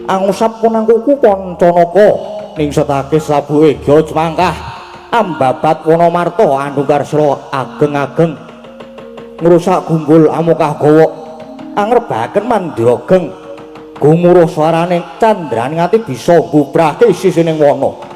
angusap punangkuku Pancanaka ning setake sabuhe Gya Cemangkah ambabat Wanamarta Andungkarsra ageng-ageng ngrusak gumbul Amukah Gawa angrebaken Mandya Ageng gumuruh swaraning candraning ati bisa ngubrahke sisining wana.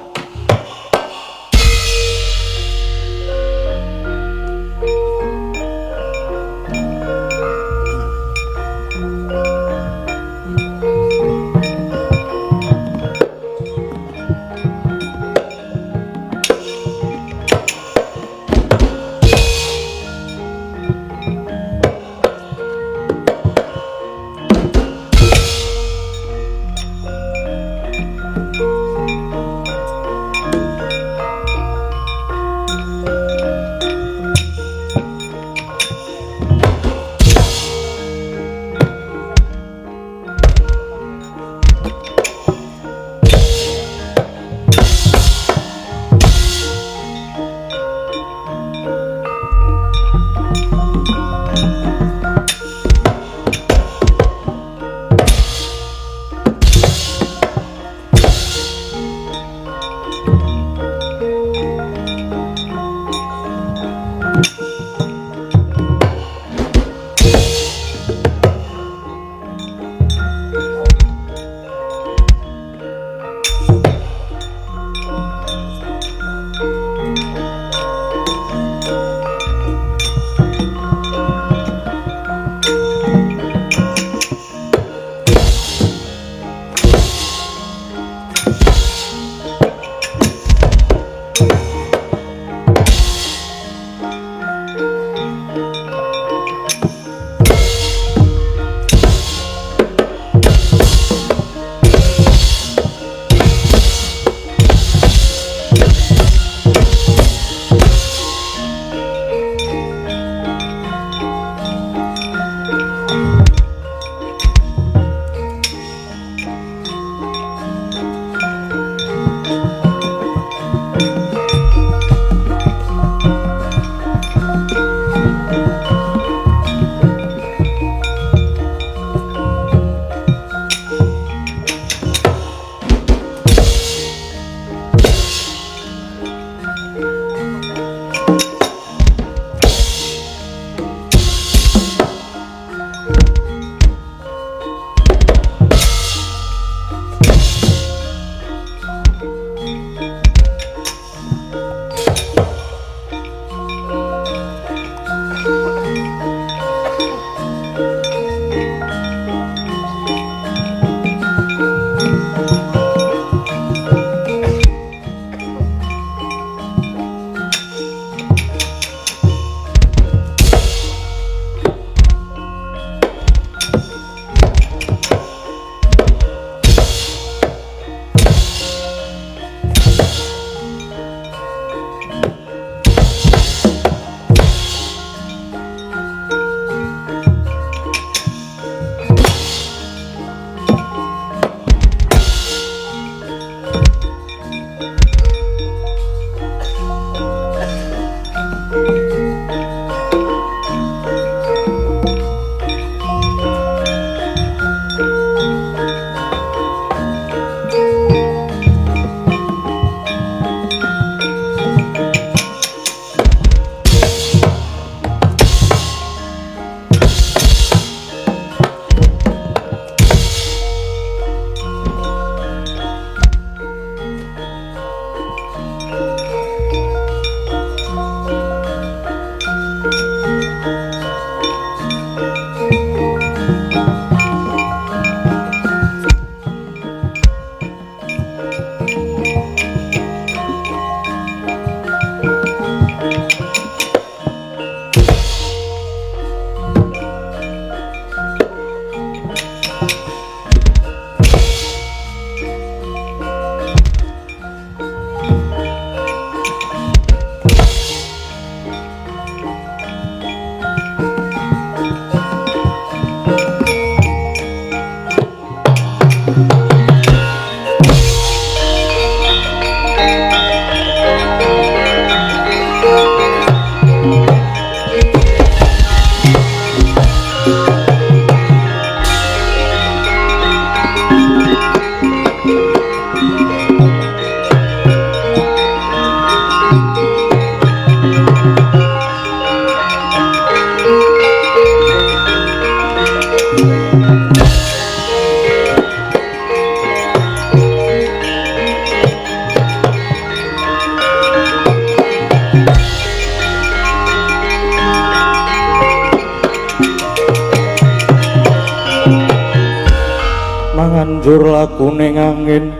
kuning angin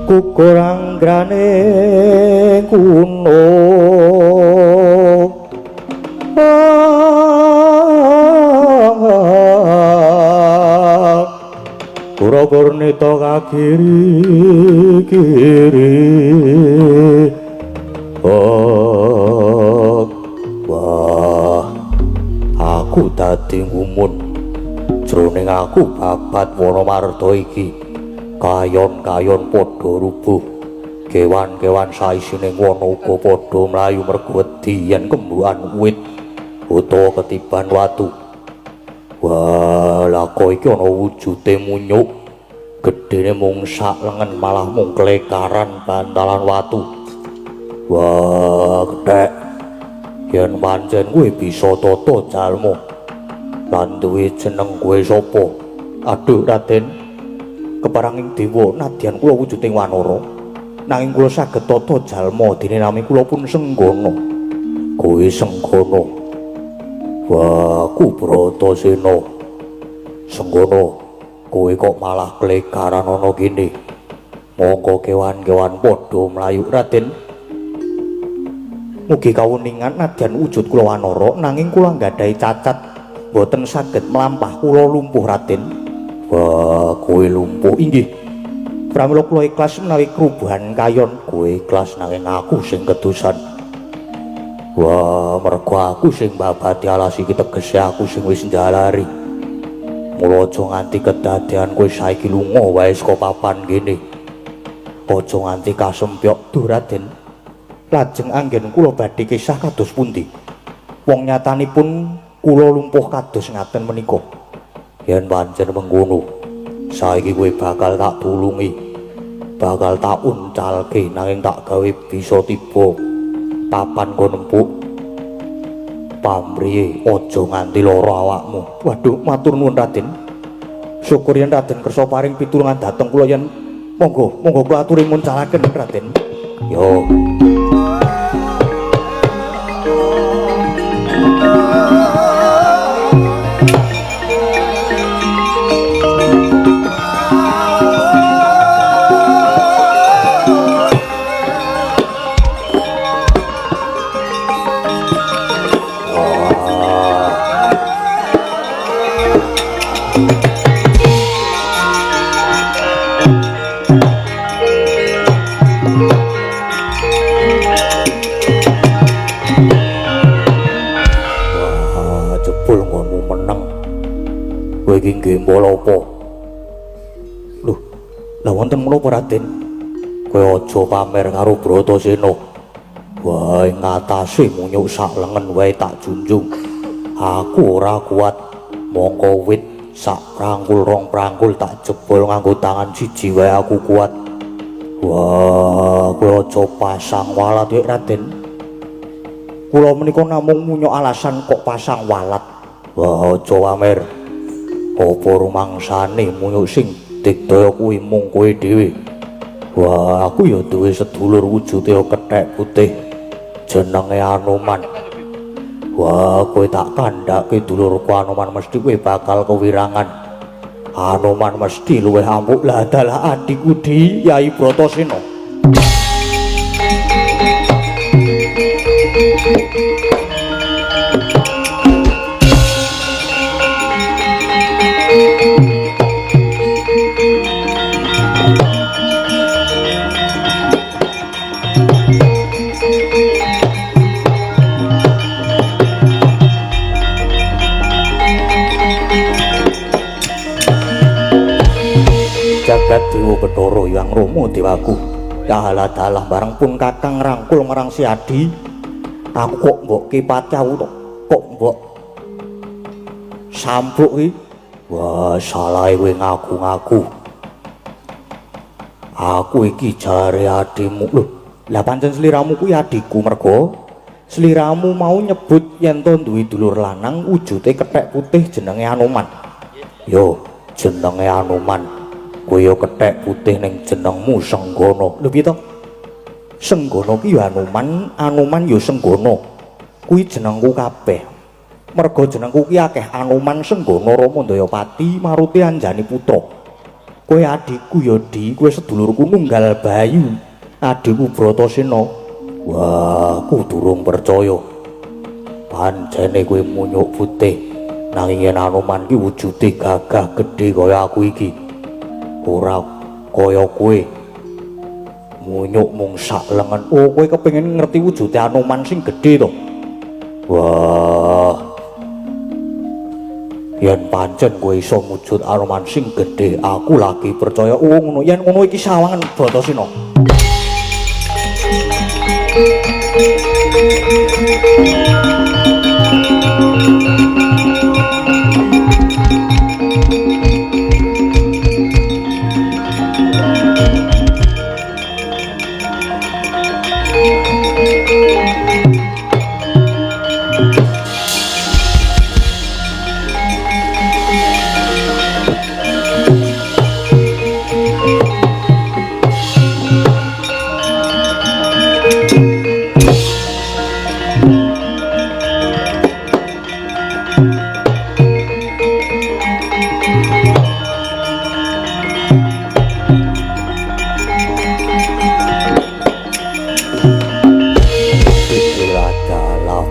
kukurang grane kuno Purapurnita kakiri-kiri wah aku dadi ngumun jroning aku babat Wonomarta iki kayon-kayon padha rubuh kewan-kewan saisining wana uga padha mlayu mergo wedi yen kembukan wit utawa ketiban watu. Wah, lako iki ana wujude munyuk. Gedene mung sak lengen malah mung klekaran bantalan watu. Wah, kethek. Yen pancen kowe bisa tata jalma lan duwe jeneng kowe sapa? Aduh, Raden. Keparanging dewa nadyan kula wujuding wanara. Nanging kula saged tata jalma dene nami kula pun Senggana. Kowe Senggana. Wah, ku Bratasena. Senggana, kowe kok malah klekaran ana kene. Monggo kewan-kewan padha mlayu, Raden. Mugi kawuningan nadyan wujud kula wanara nanging kula nggadahi cacat boten saged mlampah kula lumpuh, Raden. Wah, kowe lumpuh inggih. Pramila kula ikhlas menawi krubuhan kayon kowe ikhlas nanging aku sing kedusan. Wah, mergo aku sing babati alas iki tegese aku sing wis njalari. Mula aja nganti kedadean kowe saiki lunga wae saka papan kene. Aja nganti kasempyok duh, Raden. Lajeng anggen kula badhe kisah kados pundi? Wong nyatanipun kula lumpuh kados ngaten menika. Yen pancen mengkono, saiki kowe bakal tak tulungi. Bakal tak uncalke nanging tak gawe bisa tiba papan nggo nempuk pamriye aja nganti lara awakmu. Waduh, matur nuwun Raden. Syukur yen Raden kersa paring pitulungan dhateng kula yen monggo kula aturi muncalaken Raden. Yo. Iki nggih mbala apa? Lho, lha wonten menapa Raden? Kowe aja pamer karo Bratasena. Wae ngatasi munyuk sak lengen wae tak junjung. Aku ora kuat. Mongko wit sak prangkul rong prangkul tak jebol nganggo tangan siji wae aku kuat. Wah, kowe aja pasang walat wae Raden. Kula menika namung munyuk alasan kok pasang walat. Wah, aja pamer. Apa rumangsane munyuk sing digdaya kuwi mung kowe dhewe. Wah, aku ya duwe sedulur wujude kethek putih jenenge Anoman. Wah, kowe tak kandhake dulurku Anoman mesti kowe bakal kewirangan. Anoman mesti luwih ampuh lah adalah adikku di Yai Bratasena. Jagat Dewa Bathara Hyang Rama dewaku. Ya dalah bareng pun kakang ngrangkul marang si Adi. Aku kok mbok kipatyawu to. Kok mbok sampuk iki. Wah, salahe kowe ngaku-ngaku. Aku iki jare adimu. Lho, lah pancen sliramu kuwi adikku mergo sliramu mau nyebut yen to duwe dulur lanang wujude kethek putih jenenge Anoman. Yo, jenenge Anoman. Kowe ya kethek putih ning jenengmu Senggana. Lho piye to? Senggana ki ya Anoman, Anoman ya Senggana. Kuwi jenengku kabeh. Merga jenengku ki akeh Anoman, Senggana, Rama, Dayapati, Maruti, Anjani Putra. Kowe adikku ya Di, kowe sedulurku Nunggal Bayu. Adikku Bratasena. Wah, aku durung percaya. Pancene kowe munyuk putih, nanging yen Anoman ki wujude gagah gedhe kaya aku iki. Ora kaya kowe. Munyuk mung sak lengen. Oh, kowe kepengin ngerti wujude Anoman sing gedhe to? Wah. Yen pancen kowe iso wujud Anoman sing gedhe, aku lagi percaya. Oh, ngono. Yen ngono iki sawangen Bratasena.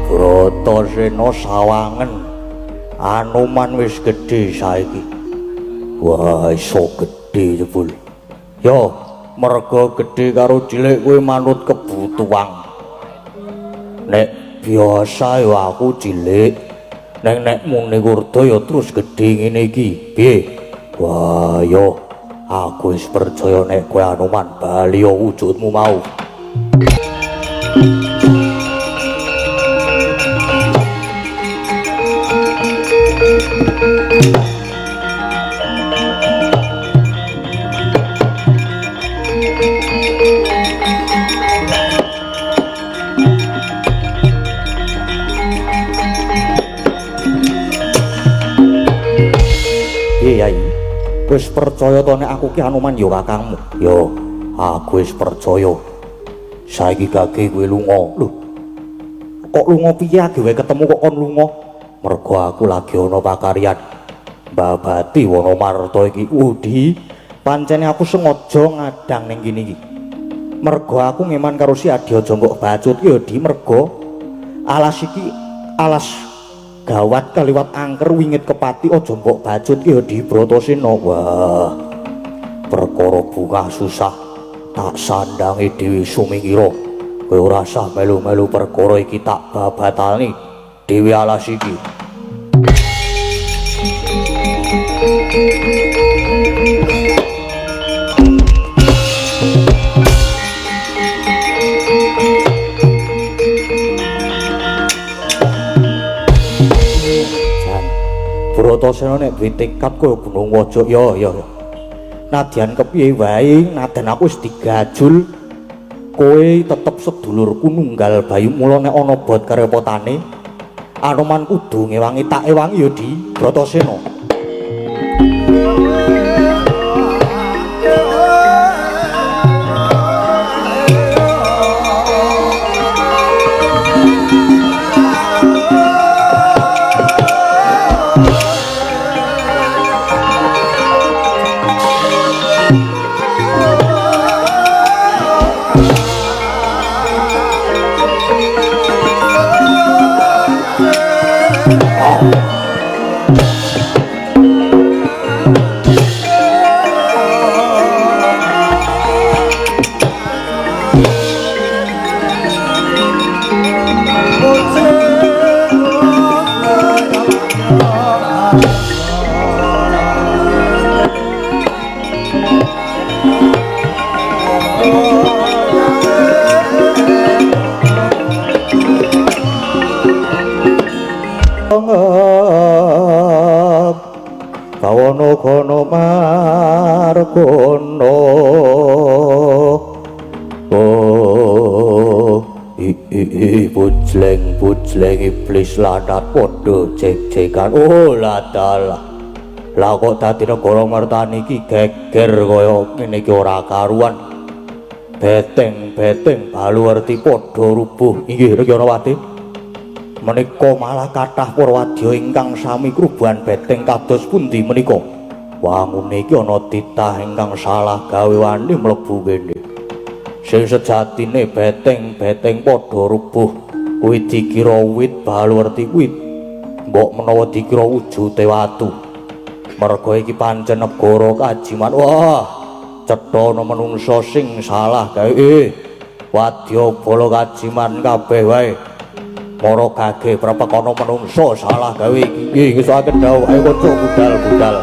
Bratasena sawangen. Anoman wis gedhe saiki. Wah, iso gedhe jebul. Yo, merga gedhe karo cilik kowe manut kebutuhan. Nek biasa yo aku cilik, nek muni kurda yo terus gedhe ngene iki. Piye? Wah, yo aku wis percaya nek kowe Anoman bali yo wujudmu mau. Yai, wis percaya to nek aku ki Anoman ya kakangmu? Yo, aku wis percaya. Saiki gage kowe lunga. Lho. Kok lunga piye agewe ketemu kok kon lunga? Mergo aku lagi ana pakaryan babati Wonomarta iki. Udi, pancene aku sengaja ngadang ning kene iki. Mergo aku ngeman karo si Adya Jonggok Bacut ki ya Di, mergo alas iki alas gawat kaliwat angker wingit kepati aja mbok Bacut ki ya Di Bratasena. Wah, perkara bungah susah tak sandangi Dewi Sumingkira. Kowe ora usah melu-melu perkara iki tak babatani Dewi alas iki. Bratasena nek duwe tekad kaya Gunung Waja ya. Nadyan kepiye wae, nadan aku wis digajul. Kowe tetep sedulurku Nunggal Bayu, mula nek ana bot karepotane, Anoman kudu ngewangi tak ewangi ya Di Bratasena. Bawana Gana Margana bujleng iblis lanat padha jek-jekan. Oh ladalah, lah kok dadi negara Martani iki geger kaya ngene iki ora karuan. Beteng baluwerti padha rubuh. Inggih Regyanawati, menika malah kathah Purwadya ingkang sami krubuhan beteng kados pundi menika? Wangune iki ana titah ingkang salah gawe wani mlebu kene. Sing sejatine beteng-beteng padha rubuh. Kuwi dikira wit balwerti wit. Mbok menawa dikira wujute watu. Merga iki pancen negara kajiman. Wah, cetha ana manungsa sing salah gawe. Wadya bala kajiman kabeh wae. Mara gage prapakana manungsa salah gawe iki ngesuake dawuh ayo kanca budal-budal.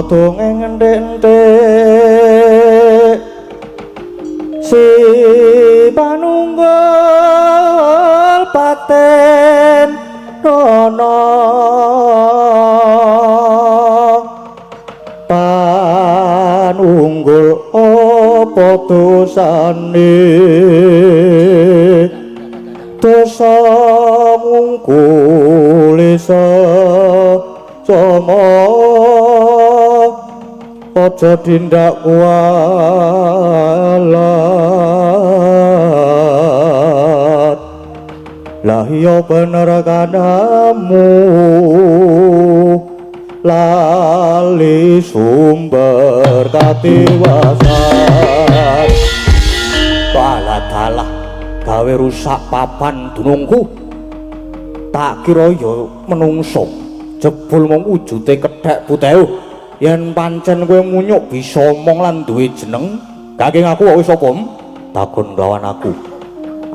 Dongeng entek si panunggal paten nono panunggul apa dosane dosa ngungkul sama aja tindak kualat lah iya bener kanamu lali sumber katiwasan dalah gawe rusak papan dunungku tak kira ya menungso jebul mung wujude kethek putih. Yen pancen kowe munyuk bisa omong lan duwe jeneng, kangge ngaku kok wis sapa? Takon lawan aku.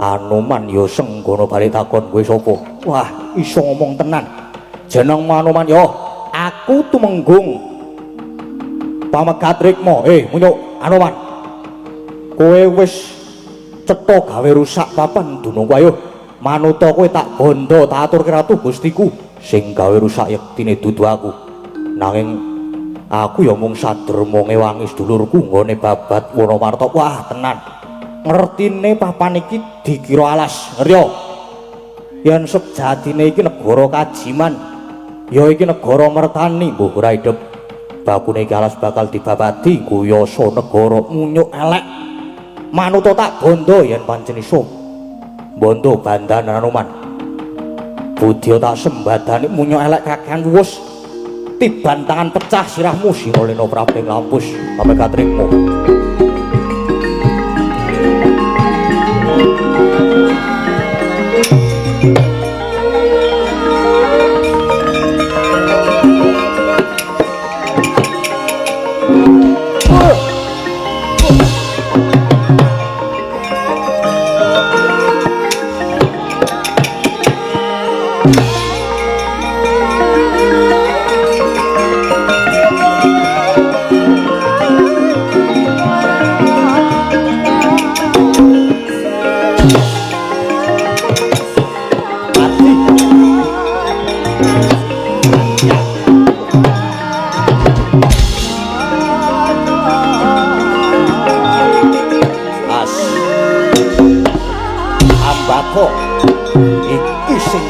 Anoman ya senggono bali takon kowe sapa? Wah, iso ngomong tenan. Jeneng Anoman ya aku Tumenggung. Pamegat Rikma. Munyuk Anoman. Kowe wis cetha gawe rusak papan dunungku ayo. Manuta kowe tak bondo tak aturke ratu Gustiku. Sing gawe rusak yektine dudu aku. Nanging aku ya mung sadurma ngewangi sedulurku nggone babat Wonomarta. Wah tenan ngertine papan iki dikira alas ngerti yen sejatine iki negara kajiman ya iki negara mertani mbuh ora idep bakune iki alas bakal dibabadi kuyasa negara munyuk elek manuta tak bondo yen pancen iso bondo bandanan Anoman budya tak sembadani munyuk elek kakehan wus tiban tangan pecah sirahmu Sinolena Praping Lampus Pamegat Rikma. Iki sing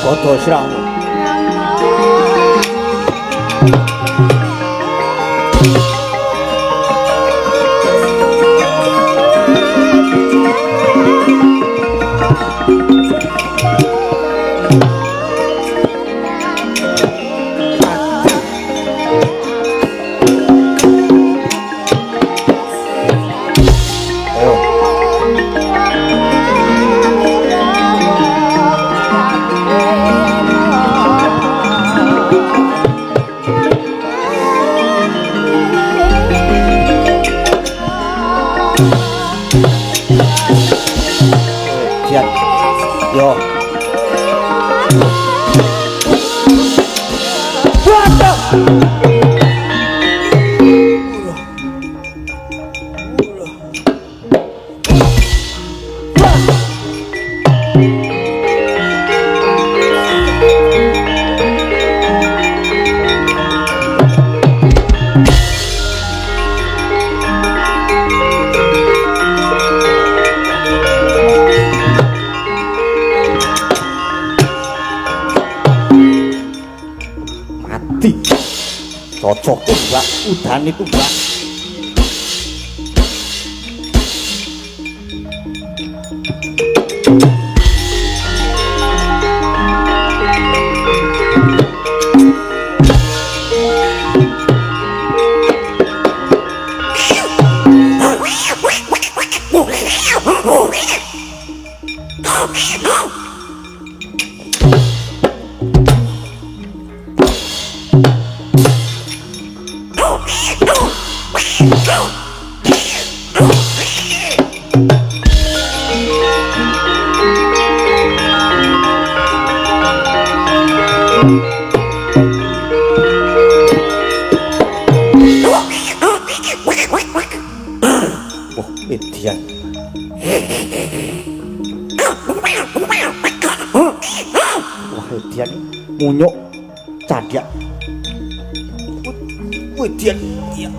Kodo siramu. Yo. Cocok mbak, udan itu mbak. Edian. Wah, Edian munyuk candak. Edian. Iya.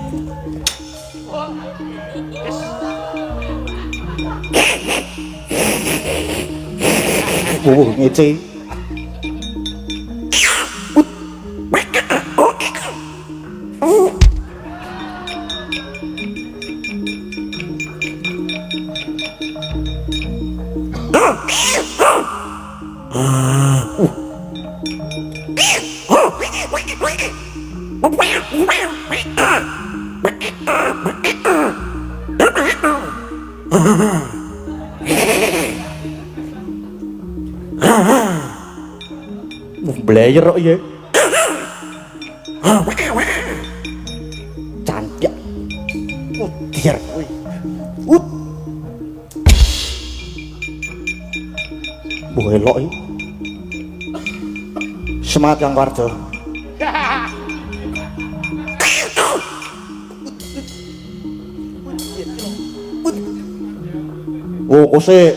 Oh, ngece. Blayer kok ya. Cantik. Biar kowe. Mbok elok iki. Semangat Kang Warjo. Oh, kose.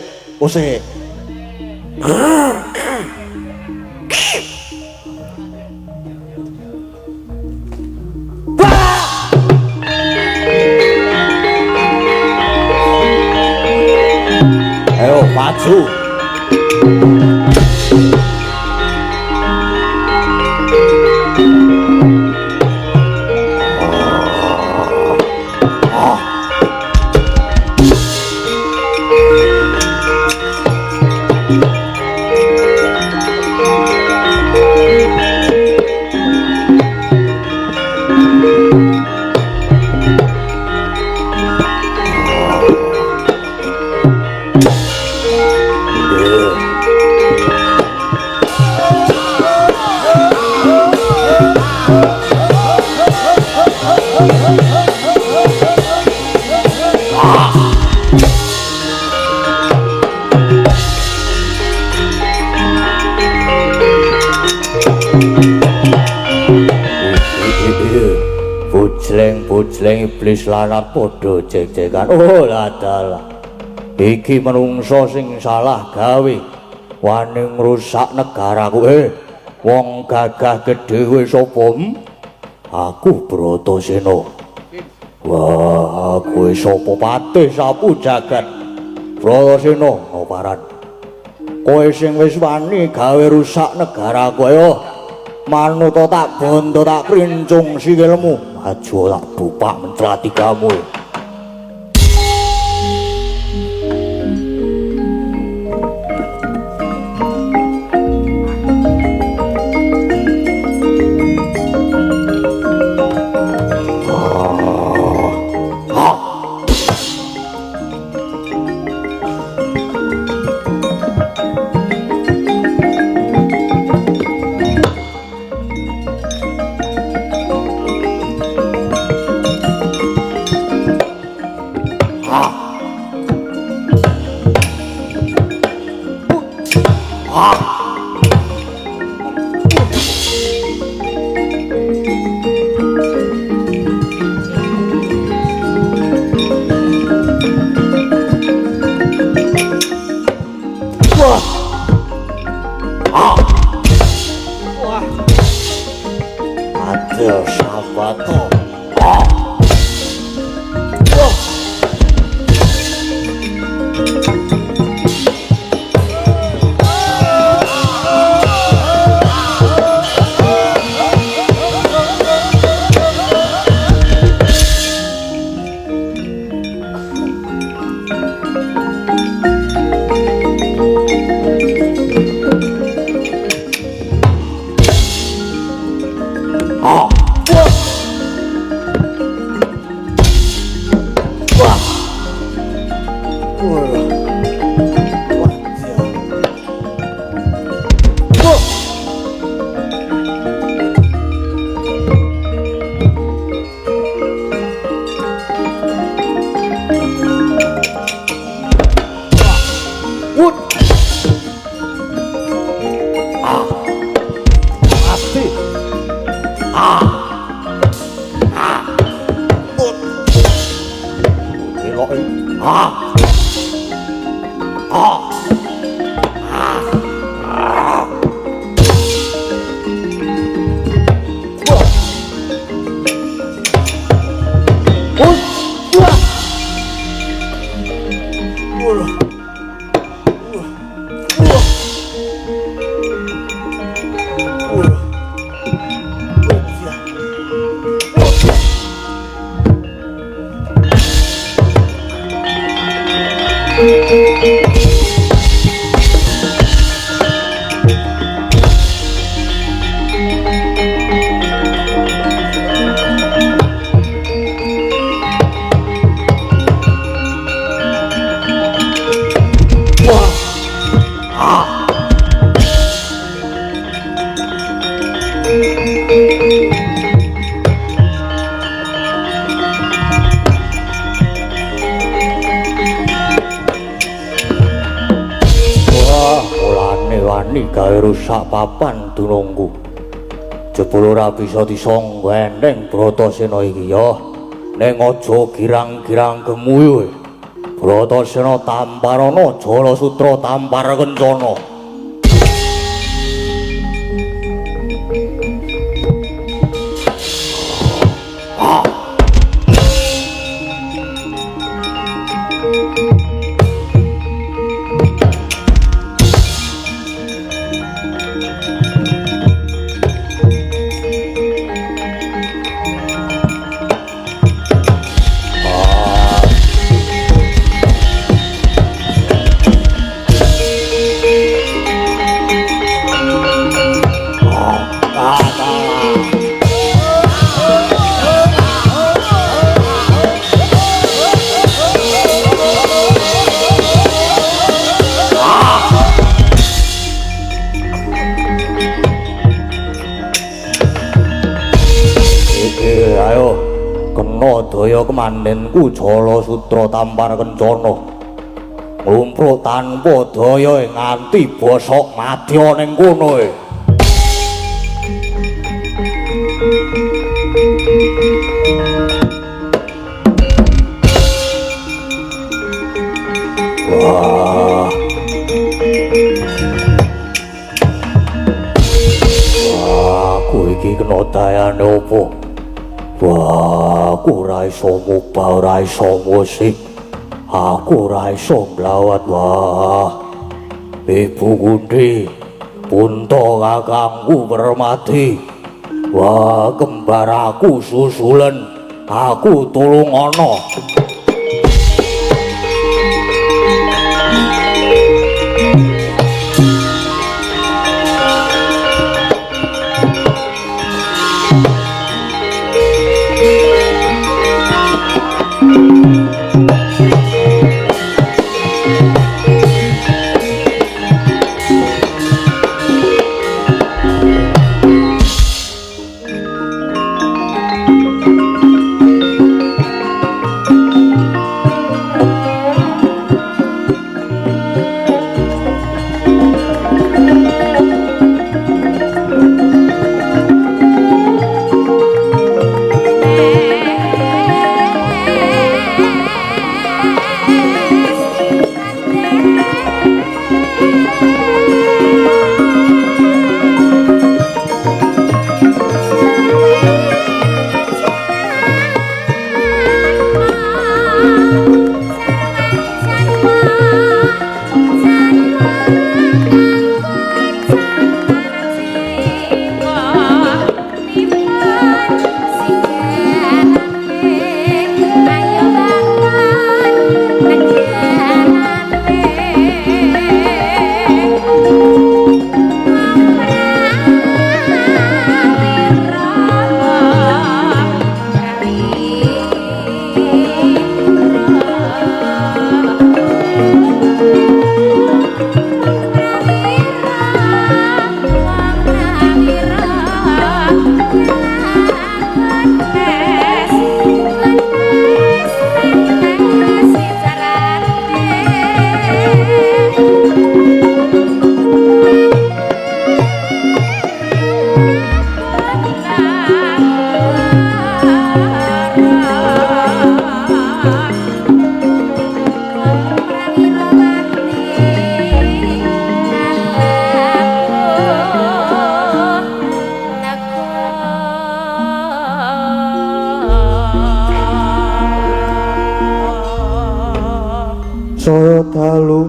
Ayo maju. Bujleng iblis lanat padha cek-cekan. Oh ladalah. Iki menungso sing salah gawe. Wani ngrusak negaraku. Wong gagah gedhe wis sapa? Aku Bratasena. Wah, kowe sapa patih sapu jagat? Bratasena oparan. Kowe sing wis wani gawe rusak negaraku ayo. Manut tak bondo tak krincung sikilmu. Aja tak bupak mencelati kamu. Rusak papan dunungku. Jebul ora bisa disangga eneng Bratasena iki ya. Ning aja girang-girang gemuyu. Bratasena tamparana Jalasutra tampar kencana. daya kemandenku Jala Sutra Tampar Kencana nglumpuk tanpa daya nganti bosok madya ning kono. Wah, aku iki kena dayane opo? Wah, aku ora iso mubah, ora iso musik. Aku ora iso nglawat. Wah, Ibu Kunthi, Punta kakangku Permati. Wah, kembar aku susulen. Aku tulung ana. Saya dalu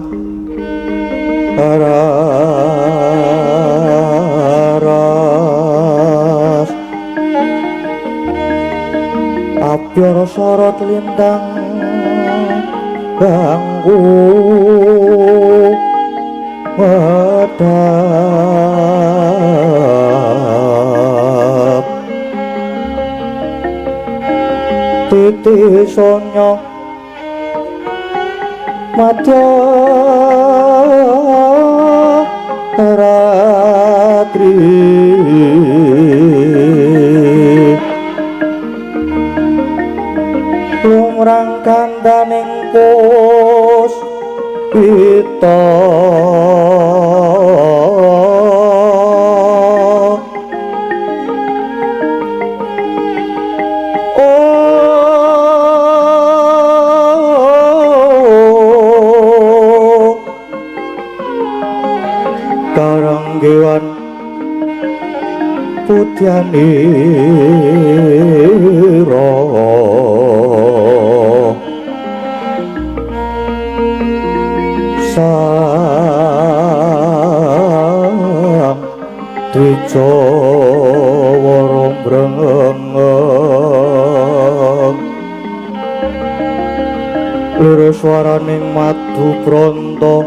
aras apyor sorot lintang ganggu medap titi sonyo madya ratri lumrang kandaning puspita karanggewan putyanira sang Dwijawara brengeng lir swaraning madu pranta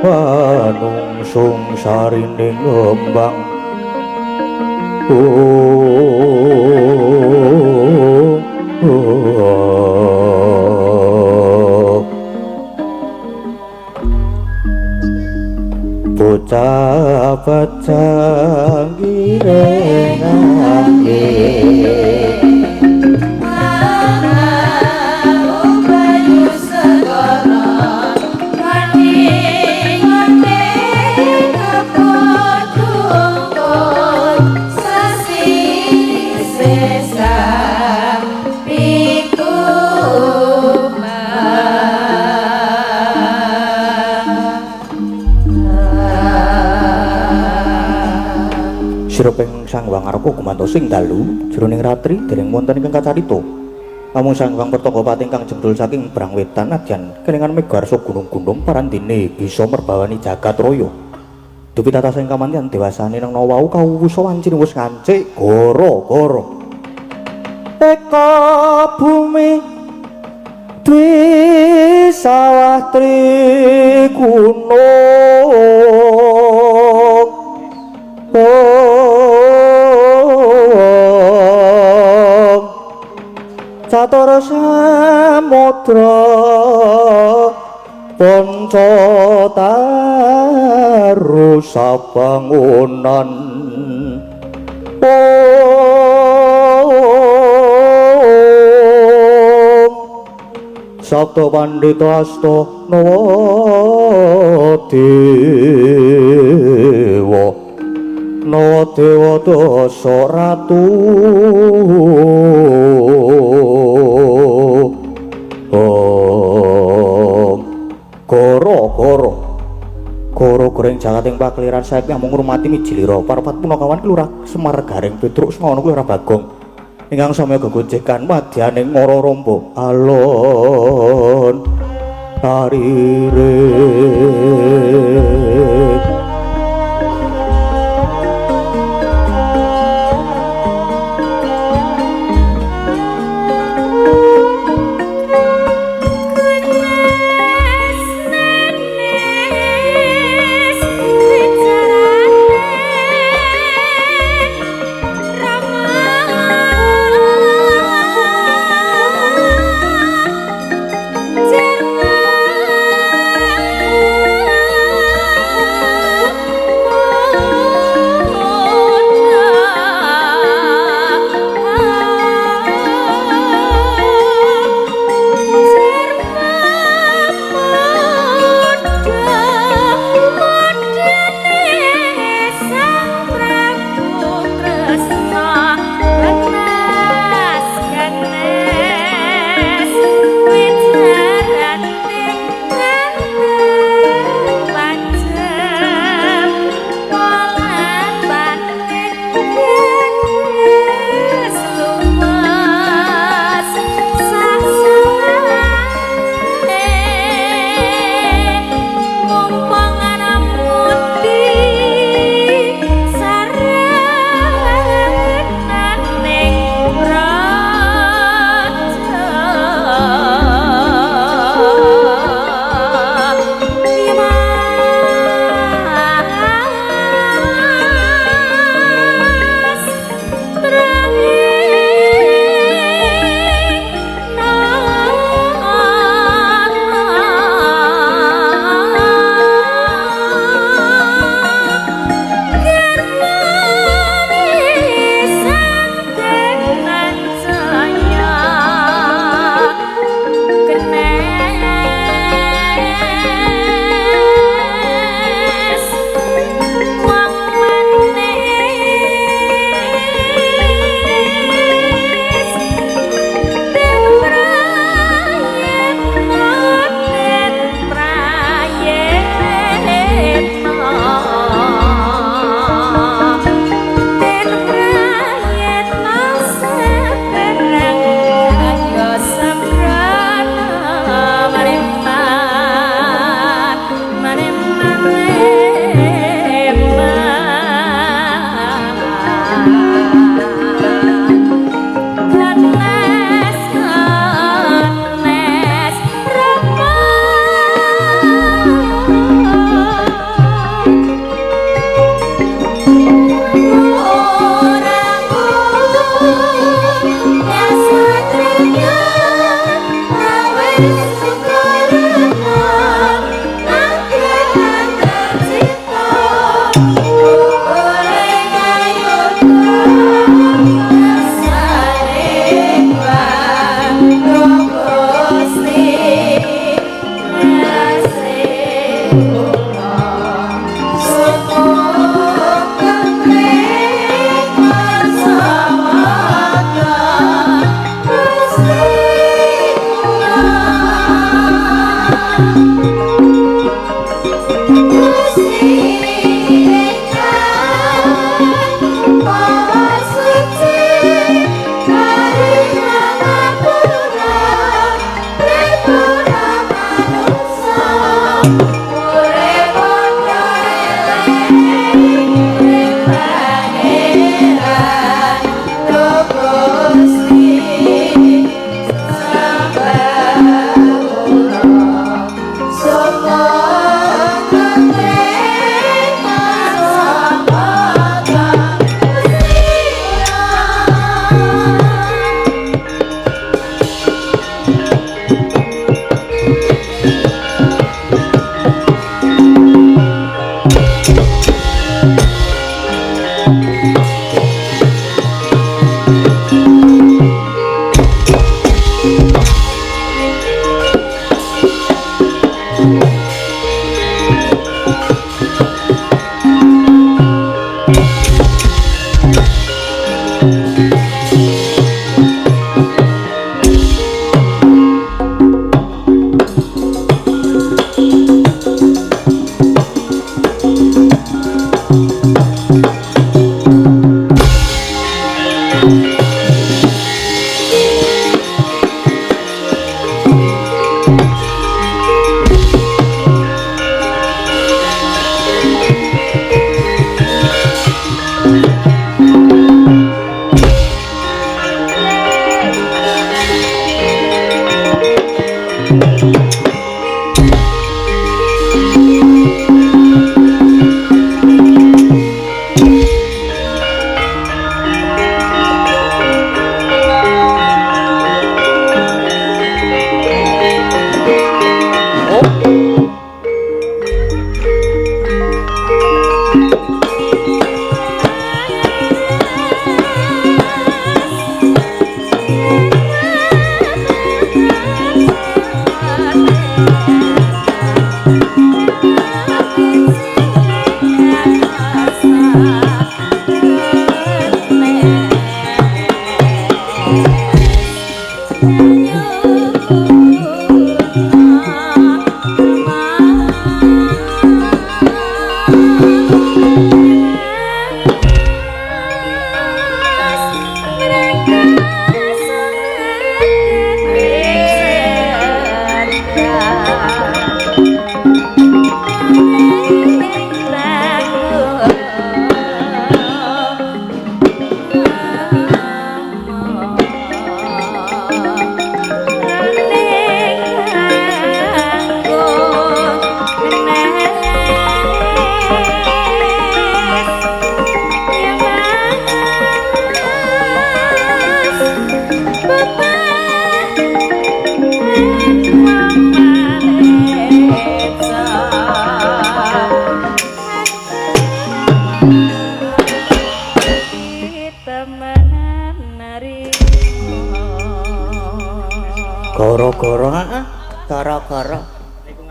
manungsung sarining ngembang bocah pacang gireng Siruping Sang Hyang Arka gumantos ing dalu jroning ratri dereng wonten ingkang kacarita. Namung Sang Hyang Pertagapati ingkang jengdul saking Brang Wetan nadyan kelingan megarsa gunung-gunung parandene bisa merbawani jagat raya. Dupi tata sing kamantian dewasane nang wau kawusa wancine wis ngancik gara-gara eka bumi dwi sawah gunung Catur samudra Pancataru sabangunan Sabda Pandita Asta Nawa Dewa Dasa Ratu Goro goreng jagating pakliran saiki amung ngurmati mijilira parapat punakawan kelurah Semar Garing Petruk semono kelurah Bagong ingkang samya gegojekan madyaning Mara Rompa alon ariring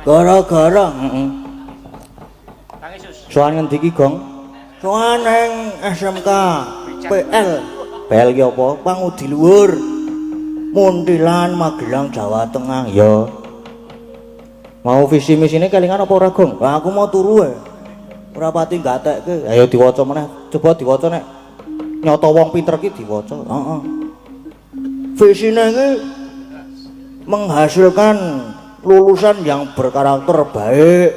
Gara-gara soal ngendi iki, Gong? Soal nang SMK PL. PL ki apa? Pangudi luhur. Muntilan Magelang Jawa Tengah ya. Mau visi misine kelingan apa ora, Gong? Lah aku mau turu ae. Ora pati gatekke. Ayo diwaca meneh. Coba diwaca nek nyata wong pinter ki diwaca. Heeh. Visine ki menghasilkan lulusan yang berkarakter baik,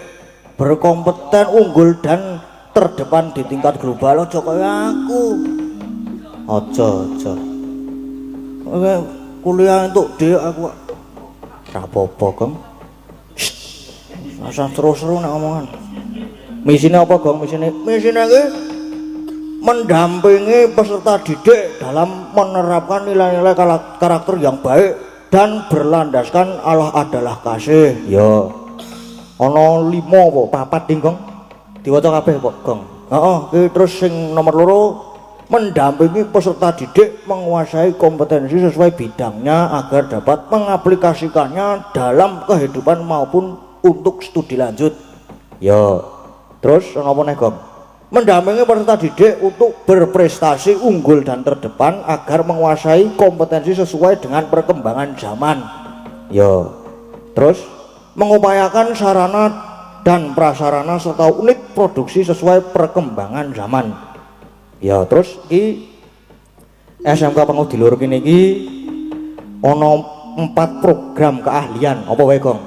berkompeten, unggul dan terdepan di tingkat global. Aja kaya aku. Aja. Kuliah untuk dia aku. Ora apa-apa, Gong. Masa seru-seru nek omongan. Misine apa, Gong? Misine ki mendampingi peserta didik dalam menerapkan nilai-nilai karakter yang baik dan berlandaskan Allah adalah kasih. Ya. Ana 5 apa 4 ding, Gong? Diwaca kabeh kok, Gong. Heeh, iki terus sing nomor 2 mendampingi peserta didik menguasai kompetensi sesuai bidangnya agar dapat mengaplikasikannya dalam kehidupan maupun untuk studi lanjut. Ya. Terus ana apa neh, Gong? Mendampingi peserta didik untuk berprestasi unggul dan terdepan agar menguasai kompetensi sesuai dengan perkembangan zaman. Ya. Terus mengupayakan sarana dan prasarana serta unit produksi sesuai perkembangan zaman. Ya, terus iki SMK Pangudi Luhur kene iki ana 4 program keahlian. Apa wae, Gong?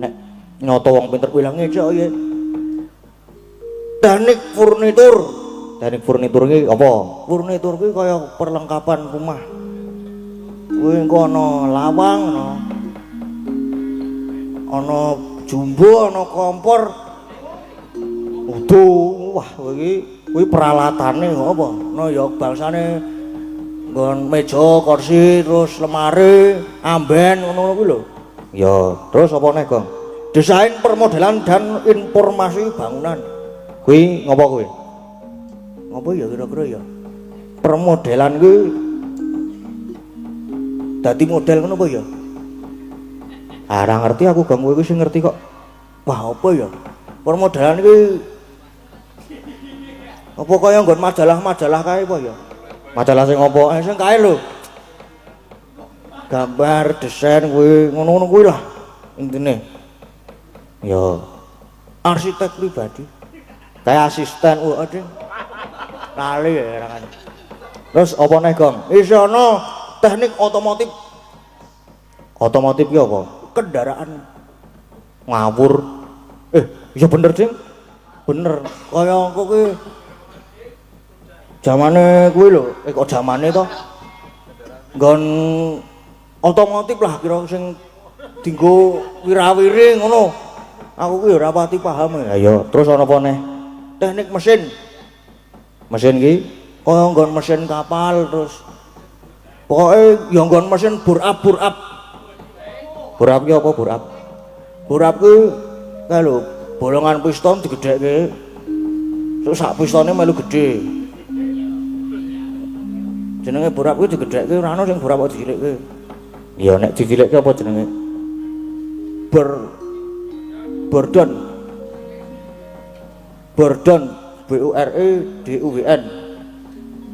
Nek nyoto wong pinter kuwi lah ngecek ya. Teknik furnitur. Teknik furnitur iki apa? Furnitur iki kaya perlengkapan rumah. Kuwi engko ana lawang, ana jumbo, ana kompor. Uduh, wah kuwi peralatane apa? No ya bangsane nggon meja, kursi, terus lemari, amben ngono kuwi lho. Ya, terus apa neh, Gong? Desain permodelan dan informasi bangunan. Kuwi ngopo kuwi? Ngopo ya kira-kira ya? Permodelan kuwi dadi model ngono apa ya? Ora ngerti aku, Gong, kowe sing ngerti kok. Wah, apa ya? Permodelan iki apa kaya nggon majalah-majalah kae apa ya? Majalah sing apa? Sing kae lho. Gambar, desain kuwi ngono-ngono kuwi lah intine. Ya, arsitek pribadi. Kayak asisten aduh. Lali ya kan. Terus apa neh, Gong? Iso ana teknik otomotif. Otomotif ki apa? Kendaraan. Ngawur. Iya bener, Ding. Bener. Kaya engko ki zamane kuwi lho, kok zamane to? Nggon otomotif lah kira sing dienggo wirawiri ngono. Aku ki ora pati paham ya. Ayo, terus ana apa neh? Teknik mesin. Mesin ki kaya nggon mesin kapal terus pokoke ya nggon mesin burap. Burap ki apa burap? Burap ki kae lho, bolongan piston digedhekke Terus sak pistone melu gedhe. Jenenge borap kuwi digedhekke ora ana sing borap kok dicilikke. Ya nek dicilikke apa jenenge? Bordon. Bordon BUREDUWN.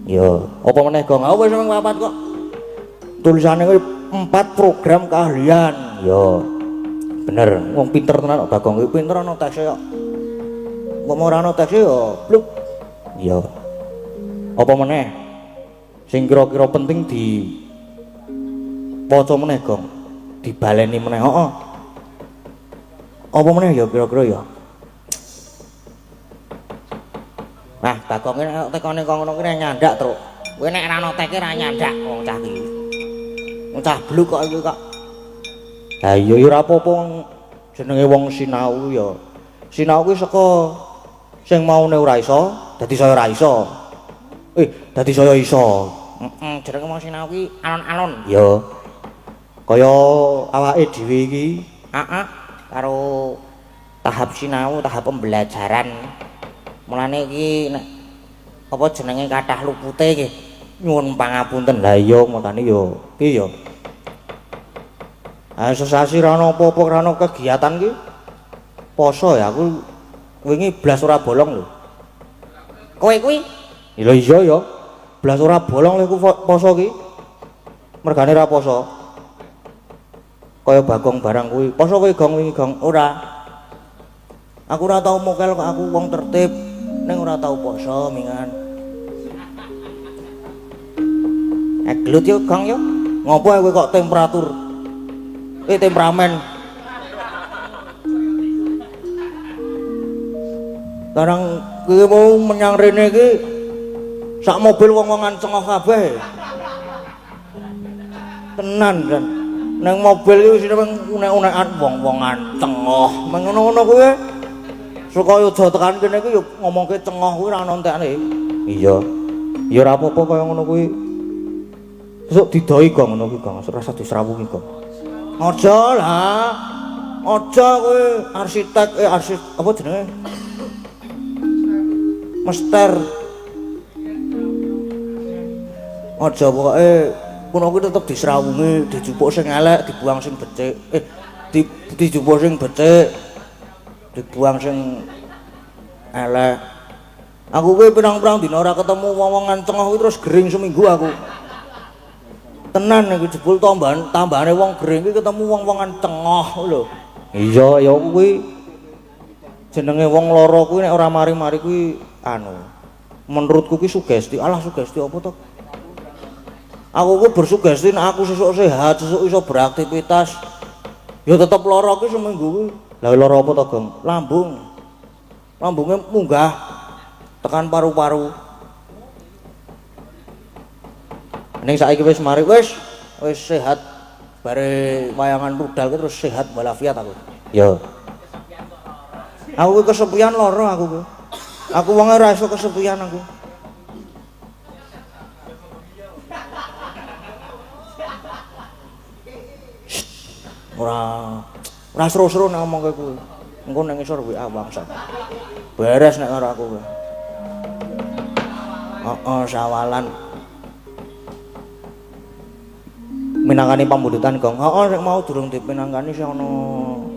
Ya, apa meneh Gong? Aku wis papat kok. Tulisane kuwi 4 program keahlian. Ya. Bener, wong pinter tenan kok Bagong Kuwi pinter ana tekse kok. Kok ora ana tekse ya bluk. Ya. Apa meneh? Sing kira-kira penting di waca meneh, Gong. Dibaleni meneh, heeh. Apa meneh ya kira-kira ya? Nah, Bagong iki nek tekone kok ngono kuwi nyandak, Truk. Kowe nek ora ana teke ra nyandak wong cah iki. Wong cah bluk kok iki kok. Lah iya ya ora apa-apa jenenge wong sinau ya. Sinau kuwi saka sing maune ora iso dadi saya ora iso. Dadi saya iso. Jenenge wong sinau kuwi alon-alon. Ya. Kaya awake dhewe iki, Heeh, karo tahap sinau, tahap pembelajaran. Mulane iki nek apa jenenge kathah lupute iki nyuwun pangapunten. lah iya makane ya piye ya. Sesasi ra ono apa-apa ra ono kegiatan ki. Poso ya aku wingi blas ora bolong lho. Kowe kuwi? Lha iya ya. Blas ora bolong lho poso ki. Mergane ra poso. Kaya Bagong barang kuwi. Poso kowe Gong wingi Gong? Ora. Aku ora tau mokel kok aku wong tertib ning ora tau poso mingan. Gelut yo Gong yo. Ngopo kowe kok temperatur? Temperamen. Sekarang kowe mau menyang rene iki sak mobil wong-wongan cengok kabeh. Tenan kan. Nang mobil iki wis unek-unekan wong-wongan cengok. Mengono-ngono kuwi supaya aja tekan kene iki yo ngomongke cengok kuwi ora ono entekane. Iya. Ya ora apa-apa kaya ngono kuwi. Sesuk didoi Gong ngono kuwi Gong, rasa disrawungi Gong. Aja lah. Aja kowe arsitek apa jenenge? Mester. Aja pokoke kono kuwi tetep disrawungi, dijupuk sing elek, dibuang sing becik. Dijupuk sing becik. Dibuang sing elek. Aku kuwi pirang-pirang dina ora ketemu wong-wongan cengok kuwi terus gering seminggu aku. Tenan iki jebul tambahane wong gering iki ketemu wong-wongan cengok lho. Iya ya kuwi jenenge wong lara kuwi nek ora mari-mari kuwi anu. Menurutku kuwi sugesti. Alah sugesti apa to? Aku kuwi bersugesti nek aku sesuk sehat, sesuk iso beraktivitas. Ya tetep lara kuwi seminggu kuwi. Lah lara apa to, Gong? Lambung. Lambunge munggah tekan paru-paru. Ning saiki wis mari wis sehat. Bare wayangan rudal ki terus sehat walafiat aku. Ya. Aku ki kesepian lara aku ki. Aku wonge ora iso kesepian aku. Ora seru-seru nek ngomongke kuwi. Engko nang isor WA bangsat. Beres nek karo aku kuwi. Sawalan. Minangkani pambudutan Gong. Nek mau durung dipinangkani sing ana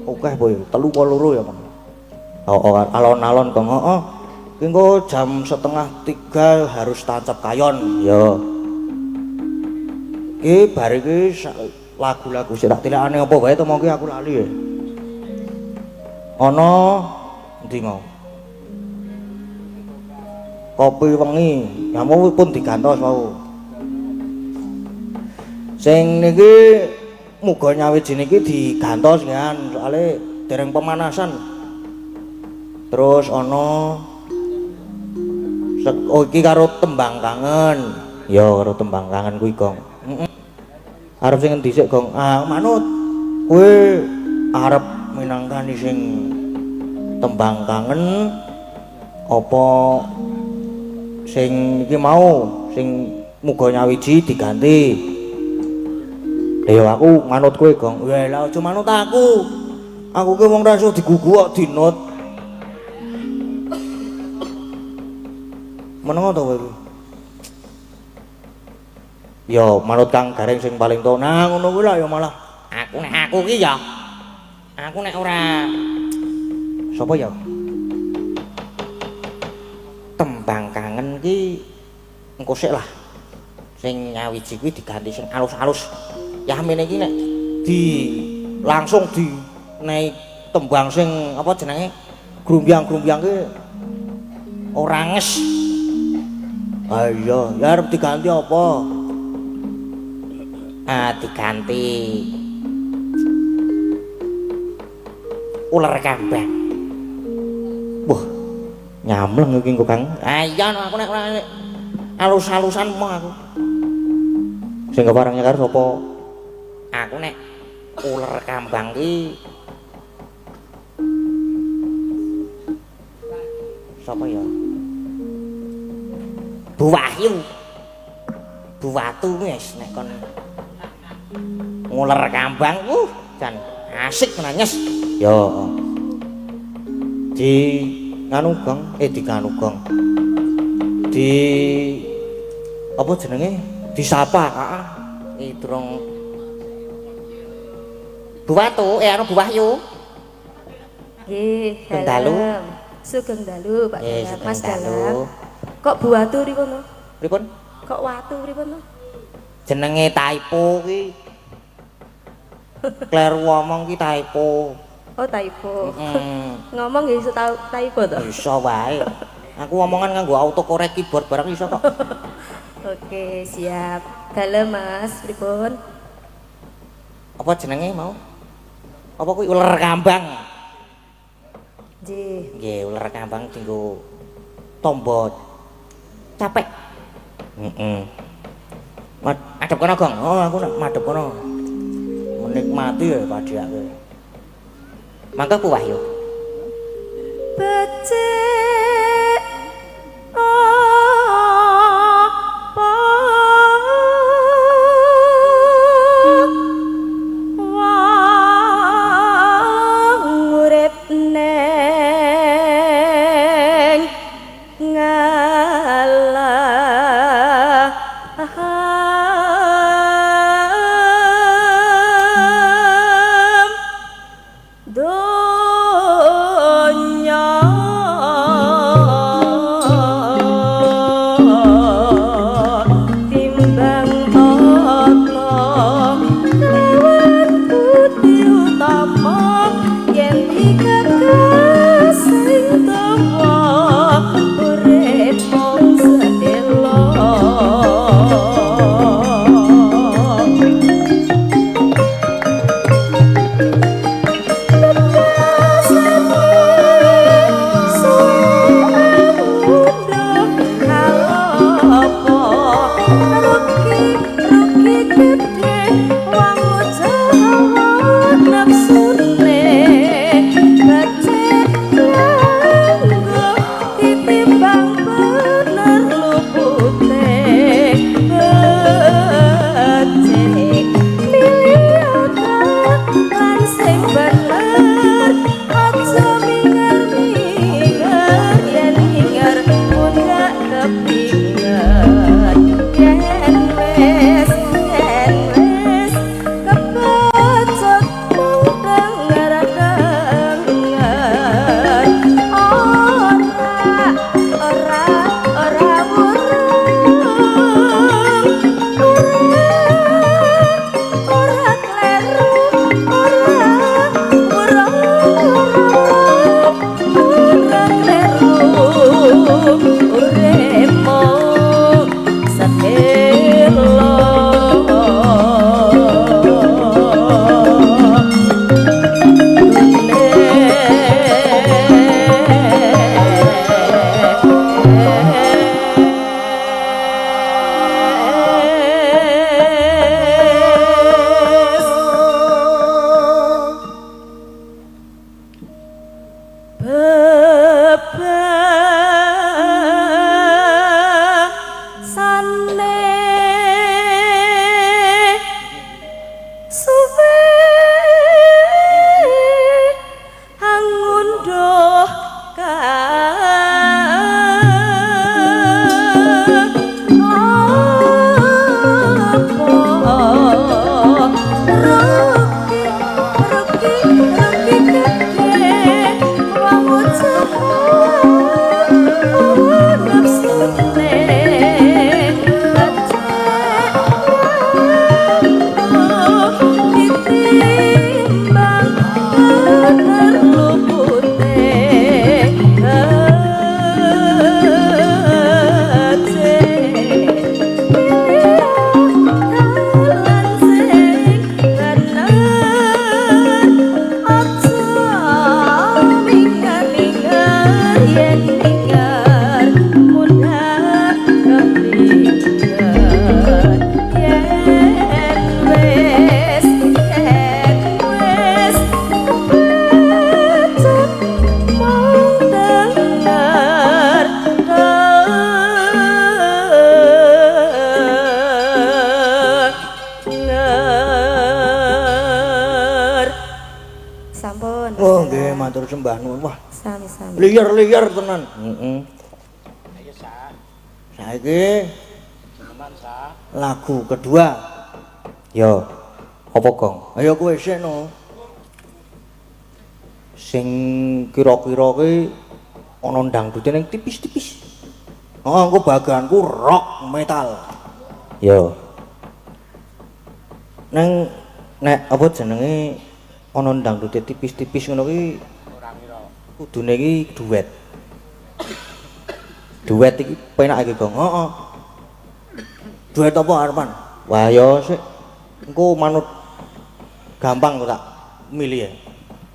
akeh apa ya? 3 apa 2 ya, Mas. Alon-alon Gong. Ki engko jam 2:30 harus tancap kayon. Ya. Ki bar iki lagu-lagu sing tak tilakane apa wae to mongki aku lali ya. Ana endi mau? Kopi wengi, kamu pun digantos wau. Sing niki muga nyawiji niki digantos kan, soalnya dereng pemanasan. Terus ana iki karo tembang kangen. Ya karo tembang kangen kuwi Gong. Arep sing endi sik Gong? Manut. Kowe arep minangkani sing tembang kangen apa sing iki mau sing muga nyawiji diganti? Ya aku manut kowe Gong. Wah, lha aja manut aku. Aku ki wong ra iso digugu kok dinut. Menengo to kowe iki. Ya manut Kang Gareng sing paling tuwa. Nah ngono kuwi lah ya malah. Aku ki ya. Aku nek ora sapa ya? Tembang kangen ki engko sik lah. Sing nyawiji kuwi diganti sing alus-alus. Ya mene iki nek di langsung di nek tembang sing apa jenenge grumbyang-grumbyang ki ora nges. Ah iya, ya arep diganti apa? Diganti ular kambang. Wah, nyamleng iki kok Kang. Iya aku nek alus-alusan mong aku. Sing kepareng nyekar sapa? Aku nek ular kambang ki sapa ya? Bu Wahyu. Bu Watu wis nek kon nguler kambang jan asik menan nyes. Ya. Di nganu Gong, di nganu Gong. Di apa jenenge? Disapa, heeh. Iki durung Bu Watu, anu Bu Wahyu. Nggih, Dalu. Sugeng dalu, Pak Dalam. Mas Dalu. Dalam. Kok Bu Watu pripun to? Pripun? Kok Watu pripun to? Jenenge typo ki. Kleru ngomong ki typo. Oh, typo. Heeh. Ngomong nggih iso typo to? Iso wae. Aku ngomongan nganggo autocorrect keyboard barang iso kok. Oke, siap. Dalem Mas, pripun? Apa jenenge mau? Apa kuwi ular kambang? Nggih. Nggih, ular kambang dienggo tombo capek. Heeh. Madhep kono, Gong. Oh, aku nek madhep kono. Menikmati ya padhake. Mangga Bu Wahyu. Becik apa wong urip neng ngalah donya yen linggar mundhak kelinggar yen wis kepecet mau dengar dengar sampun Oh nggih matur sembah nuwun. Wah, sami-sami liar-liar tenan. Heeh. Saiki lagu kedua. Yo, apa Gong? Ayo kowe sik no. Sing kira-kira ki ana dangdute ning tipis-tipis. Oh, engko baganku rock metal. Yo. Neng nek apa jenenge ana dangdute tipis-tipis ngono ki kudune iki duet. Duet iki penak iki Gong. Heeh. Duet apa arepan? Wah yo sik engko manut gampang kok tak milih ya.